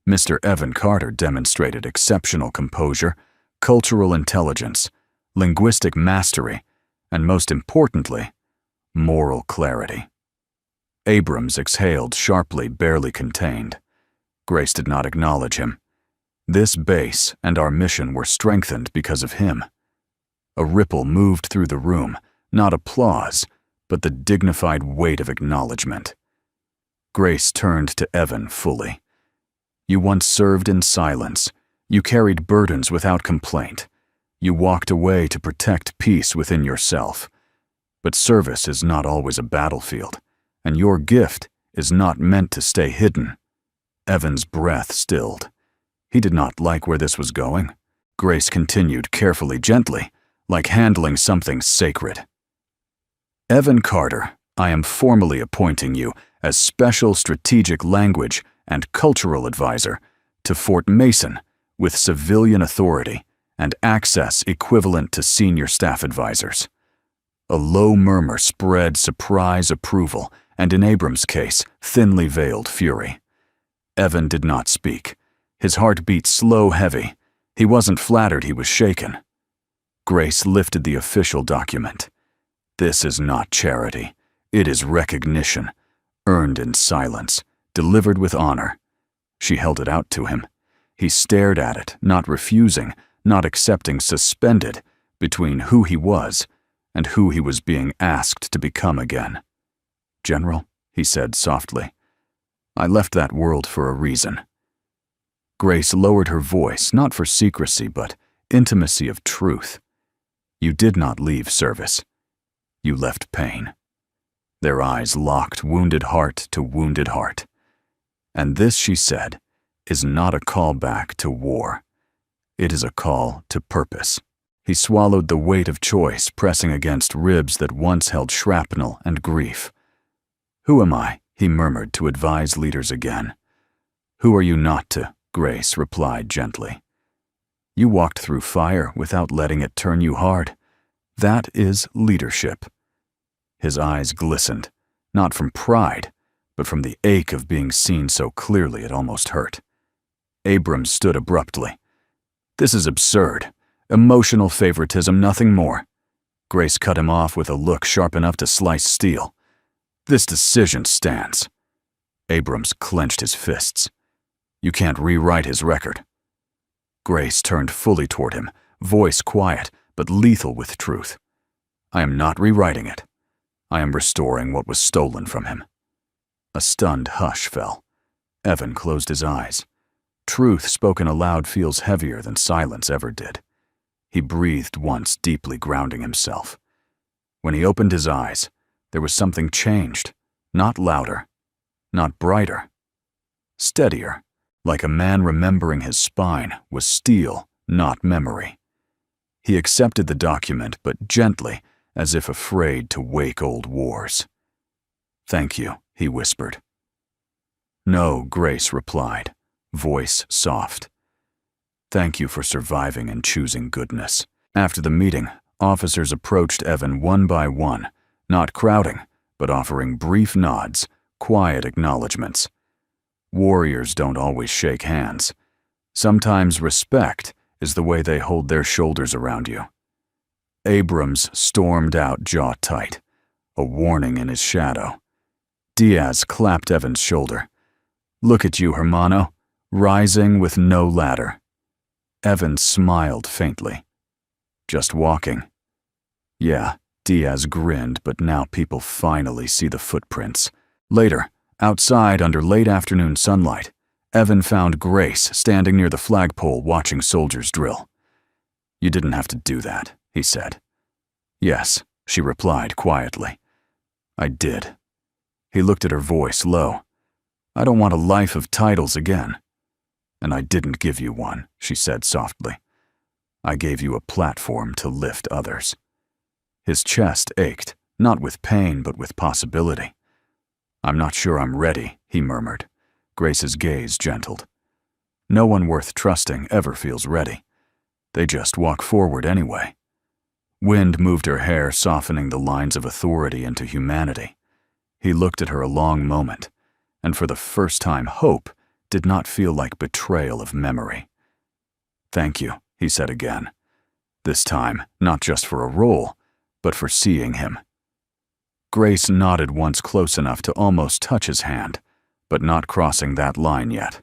Mr. Evan Carter demonstrated exceptional composure, cultural intelligence, linguistic mastery, and most importantly, moral clarity. Abrams exhaled sharply, barely contained. Grace did not acknowledge him. This base and our mission were strengthened because of him. A ripple moved through the room, not applause, but the dignified weight of acknowledgement. Grace turned to Evan fully. "You once served in silence. You carried burdens without complaint. You walked away to protect peace within yourself. But service is not always a battlefield, and your gift is not meant to stay hidden." Evan's breath stilled. He did not like where this was going. Grace continued, carefully, gently, like handling something sacred. "Evan Carter, I am formally appointing you as Special Strategic Language and Cultural Advisor to Fort Mason with civilian authority and access equivalent to senior staff advisors." A low murmur spread surprise approval and, in Abrams' case, thinly veiled fury. Evan did not speak. His heart beat slow, heavy. He wasn't flattered, he was shaken. Grace lifted the official document. "This is not charity. It is recognition, earned in silence, delivered with honor." She held it out to him. He stared at it, not refusing, not accepting, suspended between who he was and who he was being asked to become again. "General," he said softly, "I left that world for a reason." Grace lowered her voice, not for secrecy, but intimacy of truth. "You did not leave service. You left pain." Their eyes locked, wounded heart to wounded heart. "And this," she said, "is not a call back to war. It is a call to purpose." He swallowed the weight of choice pressing against ribs that once held shrapnel and grief. "Who am I?" he murmured, "to advise leaders again?" "Who are you not to?" Grace replied gently. "You walked through fire without letting it turn you hard. That is leadership." His eyes glistened, not from pride, but from the ache of being seen so clearly it almost hurt. Abrams stood abruptly. "This is absurd. Emotional favoritism, nothing more." Grace cut him off with a look sharp enough to slice steel. "This decision stands." Abrams clenched his fists. "You can't rewrite his record." Grace turned fully toward him, voice quiet but lethal with truth. "I am not rewriting it. I am restoring what was stolen from him." A stunned hush fell. Evan closed his eyes. Truth spoken aloud feels heavier than silence ever did. He breathed once, deeply grounding himself. When he opened his eyes, there was something changed, not louder, not brighter, steadier, like a man remembering his spine was steel, not memory. He accepted the document, but gently, as if afraid to wake old wars. "Thank you," he whispered. "No," Grace replied, voice soft. "Thank you for surviving and choosing goodness." After the meeting, officers approached Evan one by one, not crowding, but offering brief nods, quiet acknowledgments. Warriors don't always shake hands. Sometimes respect is the way they hold their shoulders around you. Abrams stormed out jaw tight, a warning in his shadow. Diaz clapped Evan's shoulder. "Look at you, hermano, rising with no ladder." Evan smiled faintly. "Just walking." "Yeah," Diaz grinned, but now people finally see the footprints. Later, outside under late afternoon sunlight, Evan found Grace standing near the flagpole watching soldiers drill. "You didn't have to do that," he said. "Yes," she replied quietly. "I did." He looked at her voice low. "I don't want a life of titles again." "And I didn't give you one," she said softly. "I gave you a platform to lift others." His chest ached, not with pain but with possibility. "I'm not sure I'm ready," he murmured. Grace's gaze gentled. "No one worth trusting ever feels ready. They just walk forward anyway." Wind moved her hair, softening the lines of authority into humanity. He looked at her a long moment, and for the first time hope did not feel like betrayal of memory. "Thank you," he said again. This time, not just for a role, but for seeing him. Grace nodded once close enough to almost touch his hand, but not crossing that line yet.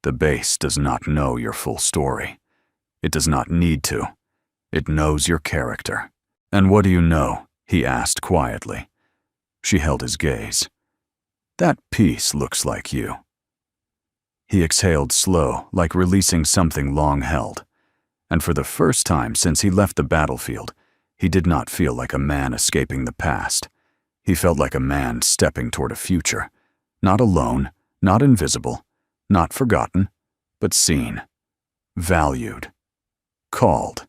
The base does not know your full story. It does not need to. It knows your character. "And what do you know?" he asked quietly. She held his gaze. "That piece looks like you." He exhaled slow, like releasing something long held. And for the first time since he left the battlefield, he did not feel like a man escaping the past. He felt like a man stepping toward a future. Not alone, not invisible, not forgotten, but seen, valued, called.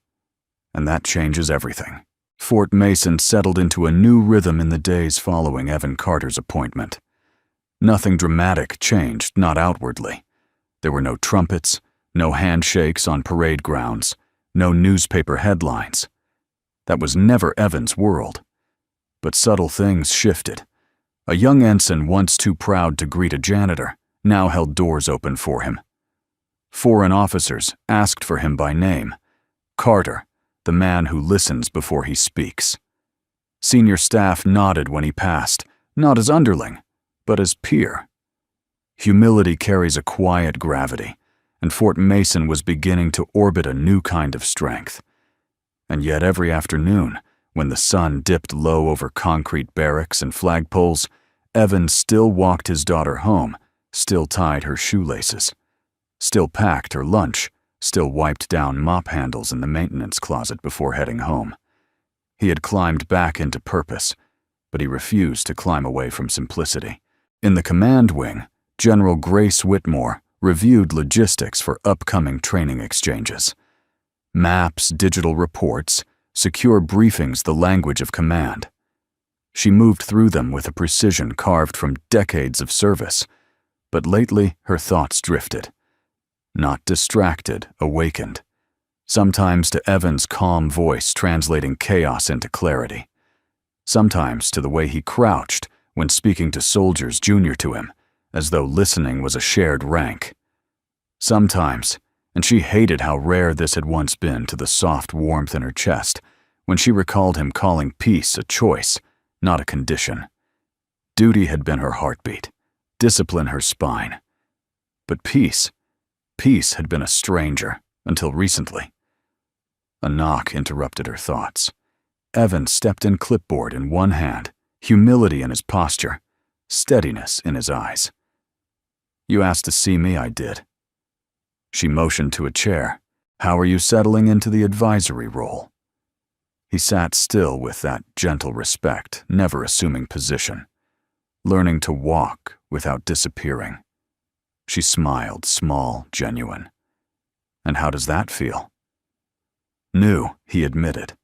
And that changes everything. Fort Mason settled into a new rhythm in the days following Evan Carter's appointment. Nothing dramatic changed, not outwardly. There were no trumpets, no handshakes on parade grounds, no newspaper headlines. That was never Evan's world. But subtle things shifted. A young ensign once too proud to greet a janitor now held doors open for him. Foreign officers asked for him by name. Carter, the man who listens before he speaks. Senior staff nodded when he passed, not as underling, but as peer. Humility carries a quiet gravity, and Fort Mason was beginning to orbit a new kind of strength. And yet every afternoon, when the sun dipped low over concrete barracks and flagpoles, Evan still walked his daughter home, still tied her shoelaces, still packed her lunch, still wiped down mop handles in the maintenance closet before heading home. He had climbed back into purpose, but he refused to climb away from simplicity. In the command wing, General Grace Whitmore reviewed logistics for upcoming training exchanges. Maps, digital reports, secure briefings the language of command. She moved through them with a precision carved from decades of service, but lately her thoughts drifted. Not distracted, awakened. Sometimes to Evan's calm voice translating chaos into clarity. Sometimes to the way he crouched when speaking to soldiers junior to him, as though listening was a shared rank. Sometimes, and she hated how rare this had once been, to the soft warmth in her chest, when she recalled him calling peace a choice, not a condition. Duty had been her heartbeat, discipline her spine. But peace had been a stranger, until recently. A knock interrupted her thoughts. Evan stepped in, clipboard in one hand, humility in his posture, steadiness in his eyes. "You asked to see me, I did." She motioned to a chair. "How are you settling into the advisory role?" He sat still with that gentle respect, never assuming position, learning to walk without disappearing. She smiled, small, genuine. "And how does that feel?" "New," he admitted.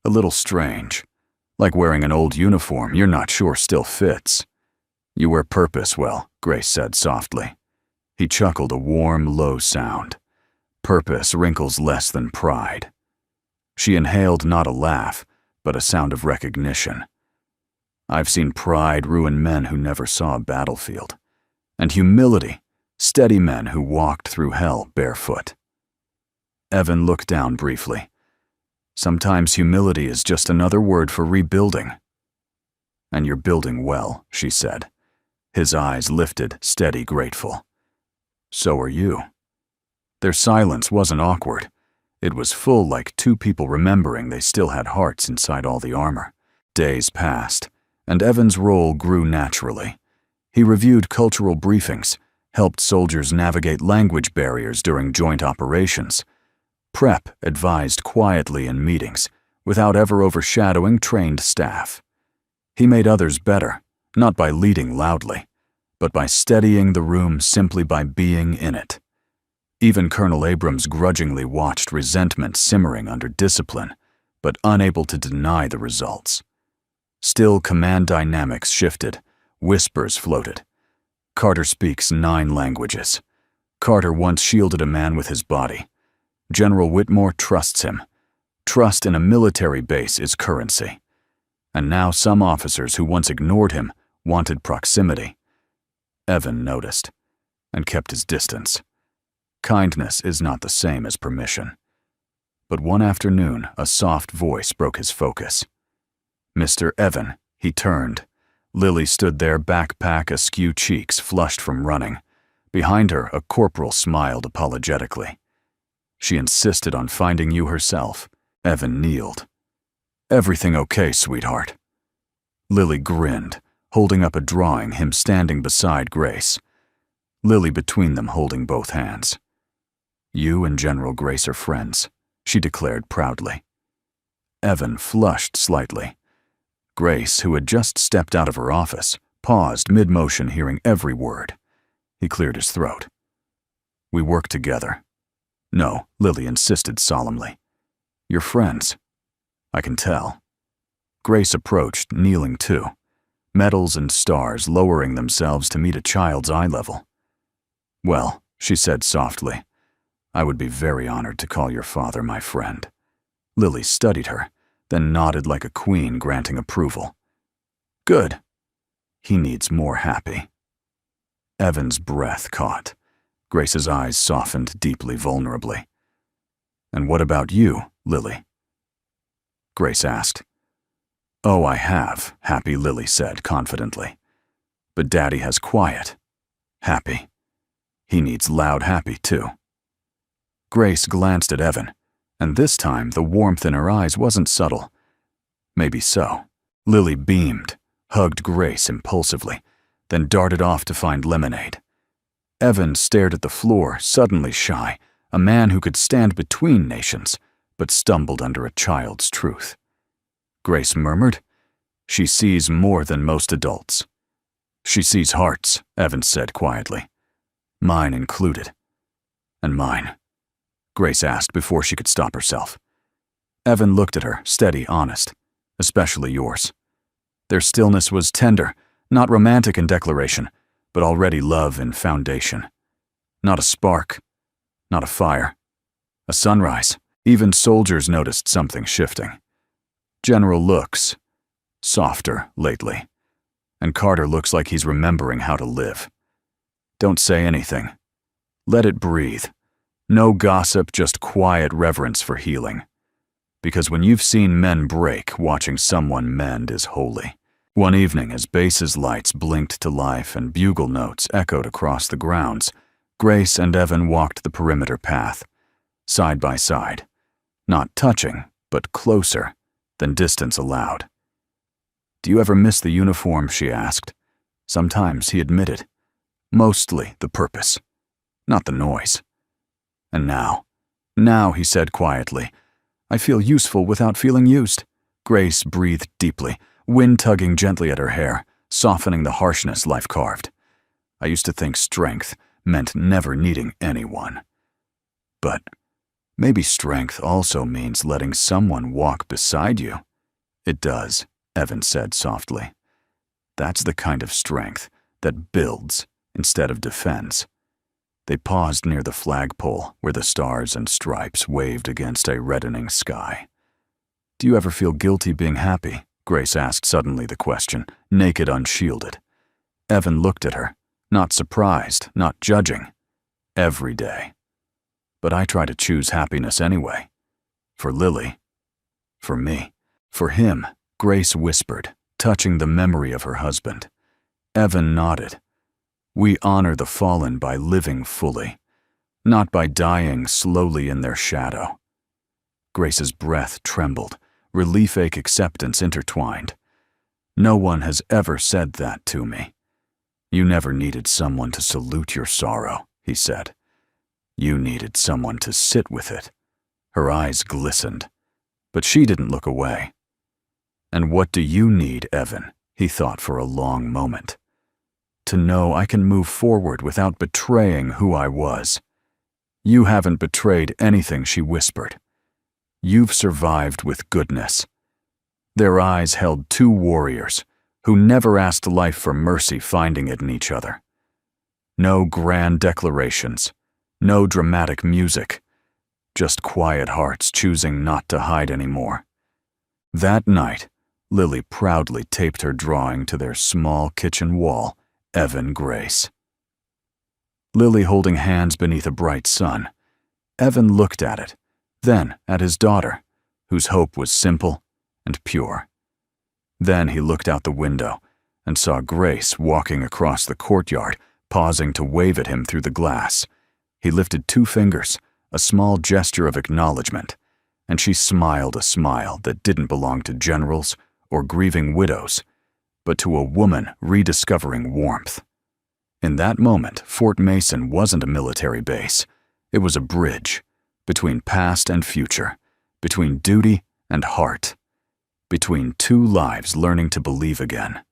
A little strange. Like wearing an old uniform you're not sure still fits. You wear purpose well, Grace said softly. He chuckled a warm, low sound. Purpose wrinkles less than pride. She inhaled not a laugh, but a sound of recognition. I've seen pride ruin men who never saw a battlefield. And humility, steady men who walked through hell barefoot. Evan looked down briefly. Sometimes humility is just another word for rebuilding. And you're building well, she said. His eyes lifted, steady, grateful. So are you. Their silence wasn't awkward. It was full, like two people remembering they still had hearts inside all the armor. Days passed, and Evan's role grew naturally. He reviewed cultural briefings, helped soldiers navigate language barriers during joint operations. Prep advised quietly in meetings, without ever overshadowing trained staff. He made others better, not by leading loudly, but by steadying the room simply by being in it. Even Colonel Abrams grudgingly watched resentment simmering under discipline, but unable to deny the results. Still, command dynamics shifted, whispers floated. Carter speaks 9 languages. Carter once shielded a man with his body. General Whitmore trusts him. Trust in a military base is currency. And now some officers who once ignored him wanted proximity. Evan noticed, and kept his distance. Kindness is not the same as permission. But one afternoon, a soft voice broke his focus. Mr. Evan, he turned. Lily stood there, backpack askew, cheeks flushed from running. Behind her, a corporal smiled apologetically. She insisted on finding you herself. Evan kneeled. Everything okay, sweetheart? Lily grinned, holding up a drawing, him standing beside Grace. Lily between them holding both hands. You and General Grace are friends, she declared proudly. Evan flushed slightly. Grace, who had just stepped out of her office, paused mid-motion, hearing every word. He cleared his throat. We work together. No, Lily insisted solemnly. You're friends. I can tell. Grace approached, kneeling too. Medals and stars lowering themselves to meet a child's eye level. Well, she said softly, I would be very honored to call your father my friend. Lily studied her, then nodded like a queen granting approval. Good. He needs more happy. Evan's breath caught. Grace's eyes softened deeply, vulnerably. And what about you, Lily? Grace asked. Oh, I have, happy, Lily said confidently. But Daddy has quiet. Happy. He needs loud happy, too. Grace glanced at Evan, and this time the warmth in her eyes wasn't subtle. Maybe so. Lily beamed, hugged Grace impulsively, then darted off to find lemonade. Evan stared at the floor, suddenly shy, a man who could stand between nations, but stumbled under a child's truth. Grace murmured, She sees more than most adults. She sees hearts, Evan said quietly. Mine included. And mine, Grace asked before she could stop herself. Evan looked at her, steady, honest. Especially yours. Their stillness was tender, not romantic in declaration, but already love in foundation. Not a spark, not a fire, a sunrise. Even soldiers noticed something shifting. General looks softer lately, and Carter looks like he's remembering how to live. Don't say anything. Let it breathe. No gossip, just quiet reverence for healing. Because when you've seen men break, watching someone mend is holy. One evening, as base's lights blinked to life and bugle notes echoed across the grounds, Grace and Evan walked the perimeter path, side by side, not touching, but closer than distance allowed. Do you ever miss the uniform, she asked. Sometimes, he admitted. Mostly the purpose, not the noise. And now, he said quietly, I feel useful without feeling used. Grace breathed deeply, wind tugging gently at her hair, softening the harshness life carved. I used to think strength meant never needing anyone. But Maybe strength also means letting someone walk beside you. It does, Evan said softly. That's the kind of strength that builds instead of defends. They paused near the flagpole where the stars and stripes waved against a reddening sky. Do you ever feel guilty being happy? Grace asked suddenly the question, naked unshielded. Evan looked at her, not surprised, not judging. Every day. But I try to choose happiness anyway. For Lily. For me. For him, Grace whispered, touching the memory of her husband. Evan nodded. We honor the fallen by living fully, not by dying slowly in their shadow. Grace's breath trembled, relief-ache acceptance intertwined. No one has ever said that to me. You never needed someone to salute your sorrow, he said. You needed someone to sit with it. Her eyes glistened, but she didn't look away. And what do you need, Evan? He thought for a long moment. To know I can move forward without betraying who I was. You haven't betrayed anything, she whispered. You've survived with goodness. Their eyes held two warriors who never asked life for mercy, finding it in each other. No grand declarations, no dramatic music, just quiet hearts choosing not to hide anymore. That night, Lily proudly taped her drawing to their small kitchen wall, Evan Grace. Lily holding hands beneath a bright sun. Evan looked at it, then at his daughter, whose hope was simple and pure. Then he looked out the window and saw Grace walking across the courtyard, pausing to wave at him through the glass. He lifted 2 fingers, a small gesture of acknowledgement, and she smiled a smile that didn't belong to generals or grieving widows, but to a woman rediscovering warmth. In that moment, Fort Mason wasn't a military base. It was a bridge between past and future, between duty and heart, between 2 lives learning to believe again.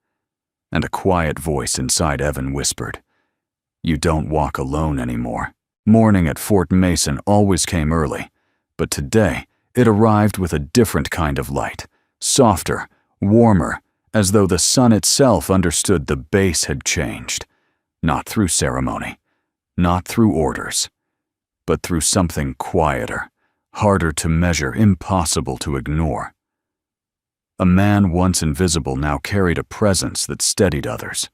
And a quiet voice inside Evan whispered, You don't walk alone anymore. Morning at Fort Mason always came early, but today it arrived with a different kind of light, softer, warmer, as though the sun itself understood the base had changed, not through ceremony, not through orders, but through something quieter, harder to measure, impossible to ignore. A man once invisible now carried a presence that steadied others,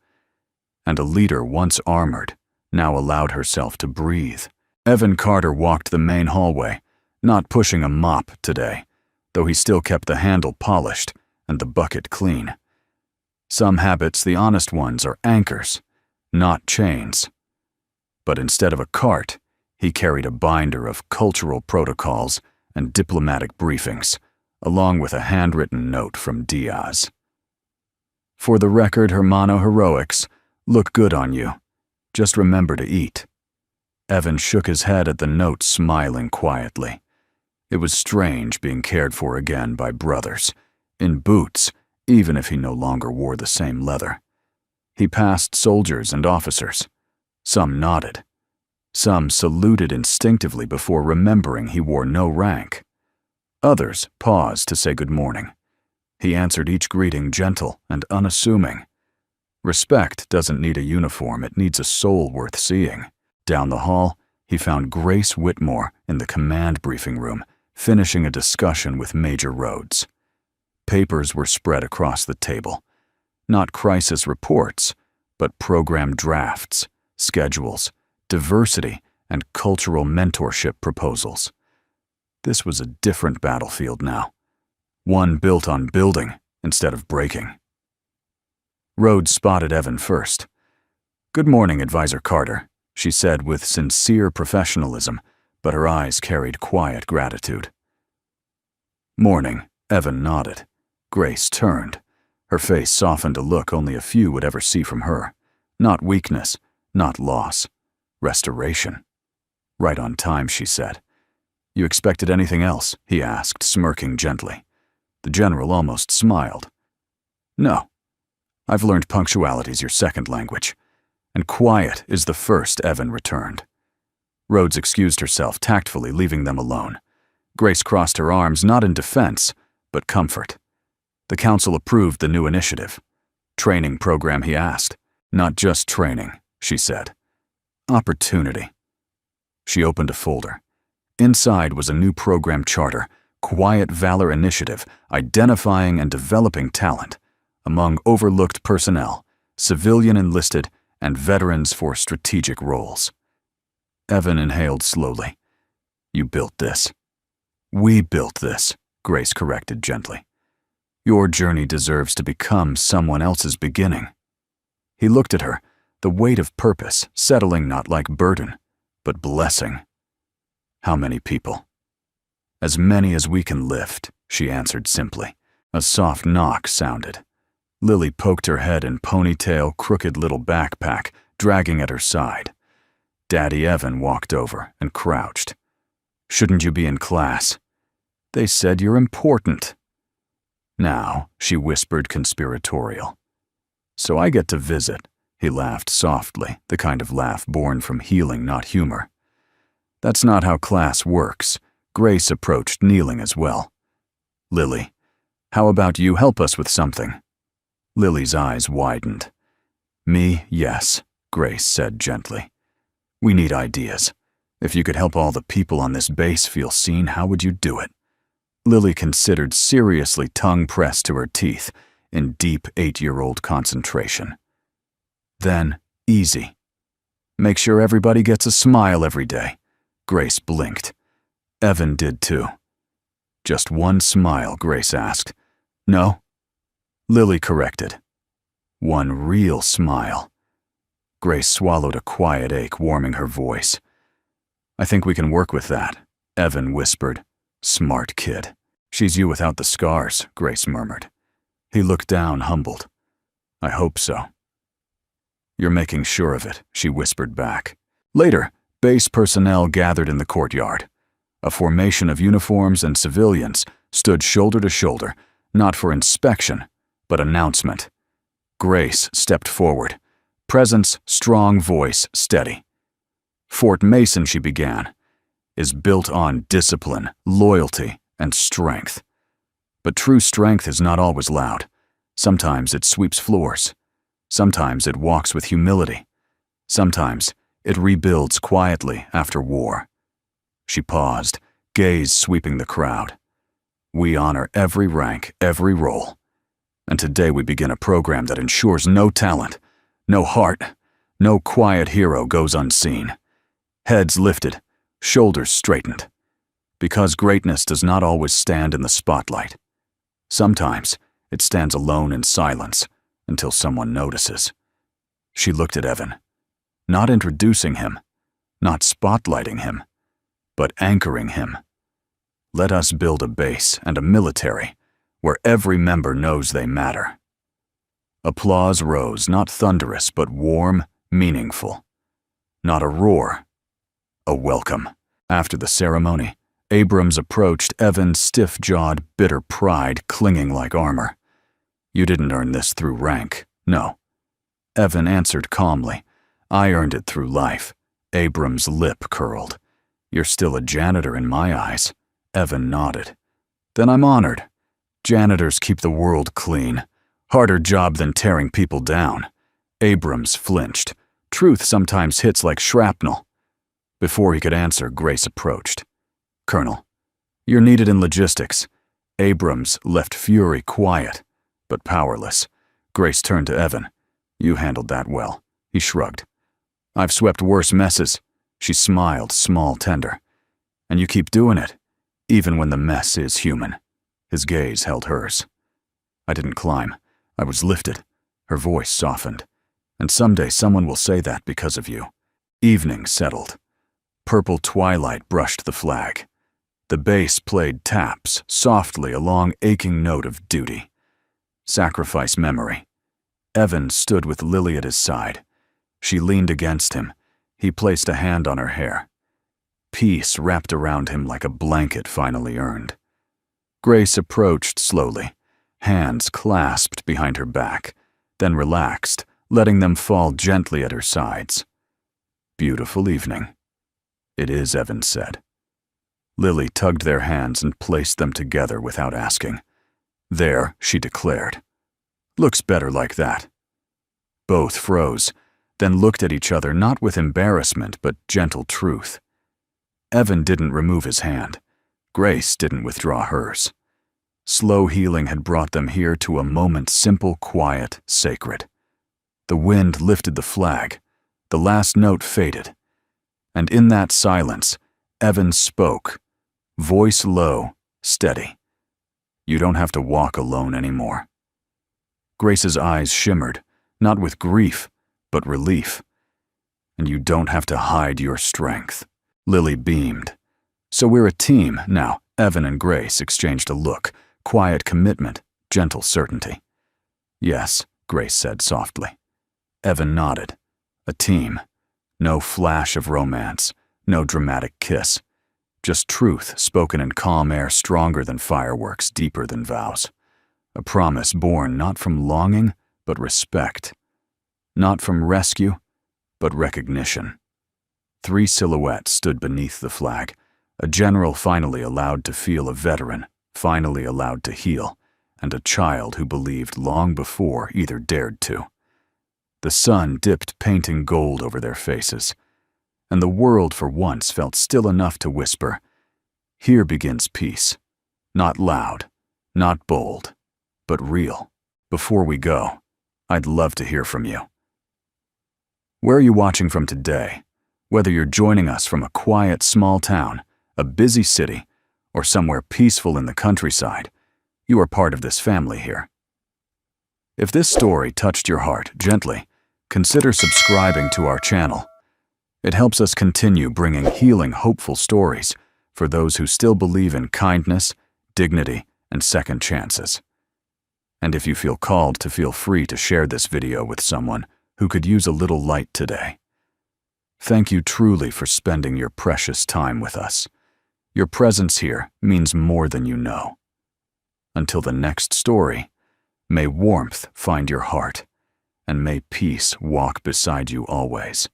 and a leader once armored now allowed herself to breathe. Evan Carter walked the main hallway, not pushing a mop today, though he still kept the handle polished and the bucket clean. Some habits, the honest ones, are anchors, not chains. But instead of a cart, he carried a binder of cultural protocols and diplomatic briefings, along with a handwritten note from Diaz. For the record, Hermano Heroics, look good on you. Just remember to eat. Evan shook his head at the note, smiling quietly. It was strange being cared for again by brothers, in boots, even if he no longer wore the same leather. He passed soldiers and officers. Some nodded. Some saluted instinctively before remembering he wore no rank. Others paused to say good morning. He answered each greeting gentle and unassuming. Respect doesn't need a uniform, it needs a soul worth seeing. Down the hall, he found Grace Whitmore in the command briefing room, finishing a discussion with Major Rhodes. Papers were spread across the table. Not crisis reports, but program drafts, schedules, diversity, and cultural mentorship proposals. This was a different battlefield now, one built on building instead of breaking. Rhodes spotted Evan first. Good morning, Advisor Carter, she said with sincere professionalism, but her eyes carried quiet gratitude. Morning, Evan nodded. Grace turned. Her face softened a look only a few would ever see from her. Not weakness, not loss. Restoration. Right on time, she said. You expected anything else? He asked, smirking gently. The general almost smiled. No. I've learned punctuality's your second language, and quiet is the first, Evan returned. Rhodes excused herself tactfully, leaving them alone. Grace crossed her arms, not in defense, but comfort. The council approved the new initiative. Training program, he asked. Not just training, she said. Opportunity. She opened a folder. Inside was a new program charter, Quiet Valor Initiative, identifying and developing talent among overlooked personnel, civilian enlisted, and veterans for strategic roles. Evan inhaled slowly. You built this. We built this, Grace corrected gently. Your journey deserves to become someone else's beginning. He looked at her, the weight of purpose settling not like burden, but blessing. How many people? As many as we can lift, she answered simply. A soft knock sounded. Lily poked her head in ponytail, crooked little backpack, dragging at her side. Daddy Evan walked over and crouched. Shouldn't you be in class? They said you're important. Now, she whispered conspiratorial. So I get to visit. He laughed softly, the kind of laugh born from healing, not humor. That's not how class works. Grace approached, kneeling as well. Lily, how about you help us with something? Lily's eyes widened. Me, yes, Grace said gently. We need ideas. If you could help all the people on this base feel seen, how would you do it? Lily considered, seriously, tongue pressed to her teeth, in deep 8-year-old concentration. Then, easy. Make sure everybody gets a smile every day. Grace blinked. Evan did too. Just one smile, Grace asked. No? Lily corrected. One real smile. Grace swallowed a quiet ache, warming her voice. I think we can work with that, Evan whispered. Smart kid. She's you without the scars, Grace murmured. He looked down, humbled. I hope so. You're making sure of it, she whispered back. Later, base personnel gathered in the courtyard. A formation of uniforms and civilians stood shoulder to shoulder, not for inspection, but announcement. Grace stepped forward. Presence, strong voice, steady. Fort Mason, she began, is built on discipline, loyalty, and strength. But true strength is not always loud. Sometimes it sweeps floors. Sometimes it walks with humility. Sometimes it rebuilds quietly after war. She paused, gaze sweeping the crowd. We honor every rank, every role. And today we begin a program that ensures no talent, no heart, no quiet hero goes unseen. Heads lifted, shoulders straightened. Because greatness does not always stand in the spotlight. Sometimes it stands alone in silence until someone notices. She looked at Evan, not introducing him, not spotlighting him, but anchoring him. Let us build a base and a military where every member knows they matter. Applause rose, not thunderous, but warm, meaningful. Not a roar, a welcome. After the ceremony, Abrams approached Evan's stiff-jawed, bitter pride clinging like armor. You didn't earn this through rank, no. Evan answered calmly. I earned it through life. Abrams' lip curled. You're still a janitor in my eyes. Evan nodded. Then I'm honored. Janitors keep the world clean. Harder job than tearing people down. Abrams flinched. Truth sometimes hits like shrapnel. Before he could answer, Grace approached. Colonel, you're needed in logistics. Abrams left fury quiet, but powerless. Grace turned to Evan. You handled that well. He shrugged. I've swept worse messes. She smiled, small, tender. And you keep doing it, even when the mess is human. His gaze held hers. I didn't climb. I was lifted. Her voice softened. And someday someone will say that because of you. Evening settled. Purple twilight brushed the flag. The bass played taps, softly, a long aching note of duty. Sacrifice memory. Evan stood with Lily at his side. She leaned against him. He placed a hand on her hair. Peace wrapped around him like a blanket finally earned. Grace approached slowly, hands clasped behind her back, then relaxed, letting them fall gently at her sides. Beautiful evening. "It is," Evan said. Lily tugged their hands and placed them together without asking. "There," she declared. "Looks better like that." Both froze, then looked at each other not with embarrassment but gentle truth. Evan didn't remove his hand. Grace didn't withdraw hers. Slow healing had brought them here to a moment simple, quiet, sacred. The wind lifted the flag. The last note faded. And in that silence, Evan spoke, voice low, steady. "You don't have to walk alone anymore." Grace's eyes shimmered, not with grief, but relief. "And you don't have to hide your strength." Lily beamed. "So we're a team now." Evan and Grace exchanged a look, quiet commitment, gentle certainty. "Yes," Grace said softly. Evan nodded. "A team. No flash of romance, no dramatic kiss. Just truth spoken in calm air, stronger than fireworks, deeper than vows. A promise born not from longing, but respect. Not from rescue, but recognition." 3 silhouettes stood beneath the flag, a general finally allowed to feel a veteran, finally allowed to heal, and a child who believed long before either dared to. The sun dipped painting gold over their faces, and the world for once felt still enough to whisper, "Here begins peace. Not loud, not bold, but real." Before we go, I'd love to hear from you. Where are you watching from today? Whether you're joining us from a quiet small town, a busy city, or somewhere peaceful in the countryside, you are part of this family here. If this story touched your heart gently, consider subscribing to our channel. It helps us continue bringing healing, hopeful stories for those who still believe in kindness, dignity, and second chances. And if you feel called to, feel free to share this video with someone who could use a little light today. Thank you truly for spending your precious time with us. Your presence here means more than you know. Until the next story, may warmth find your heart, and may peace walk beside you always.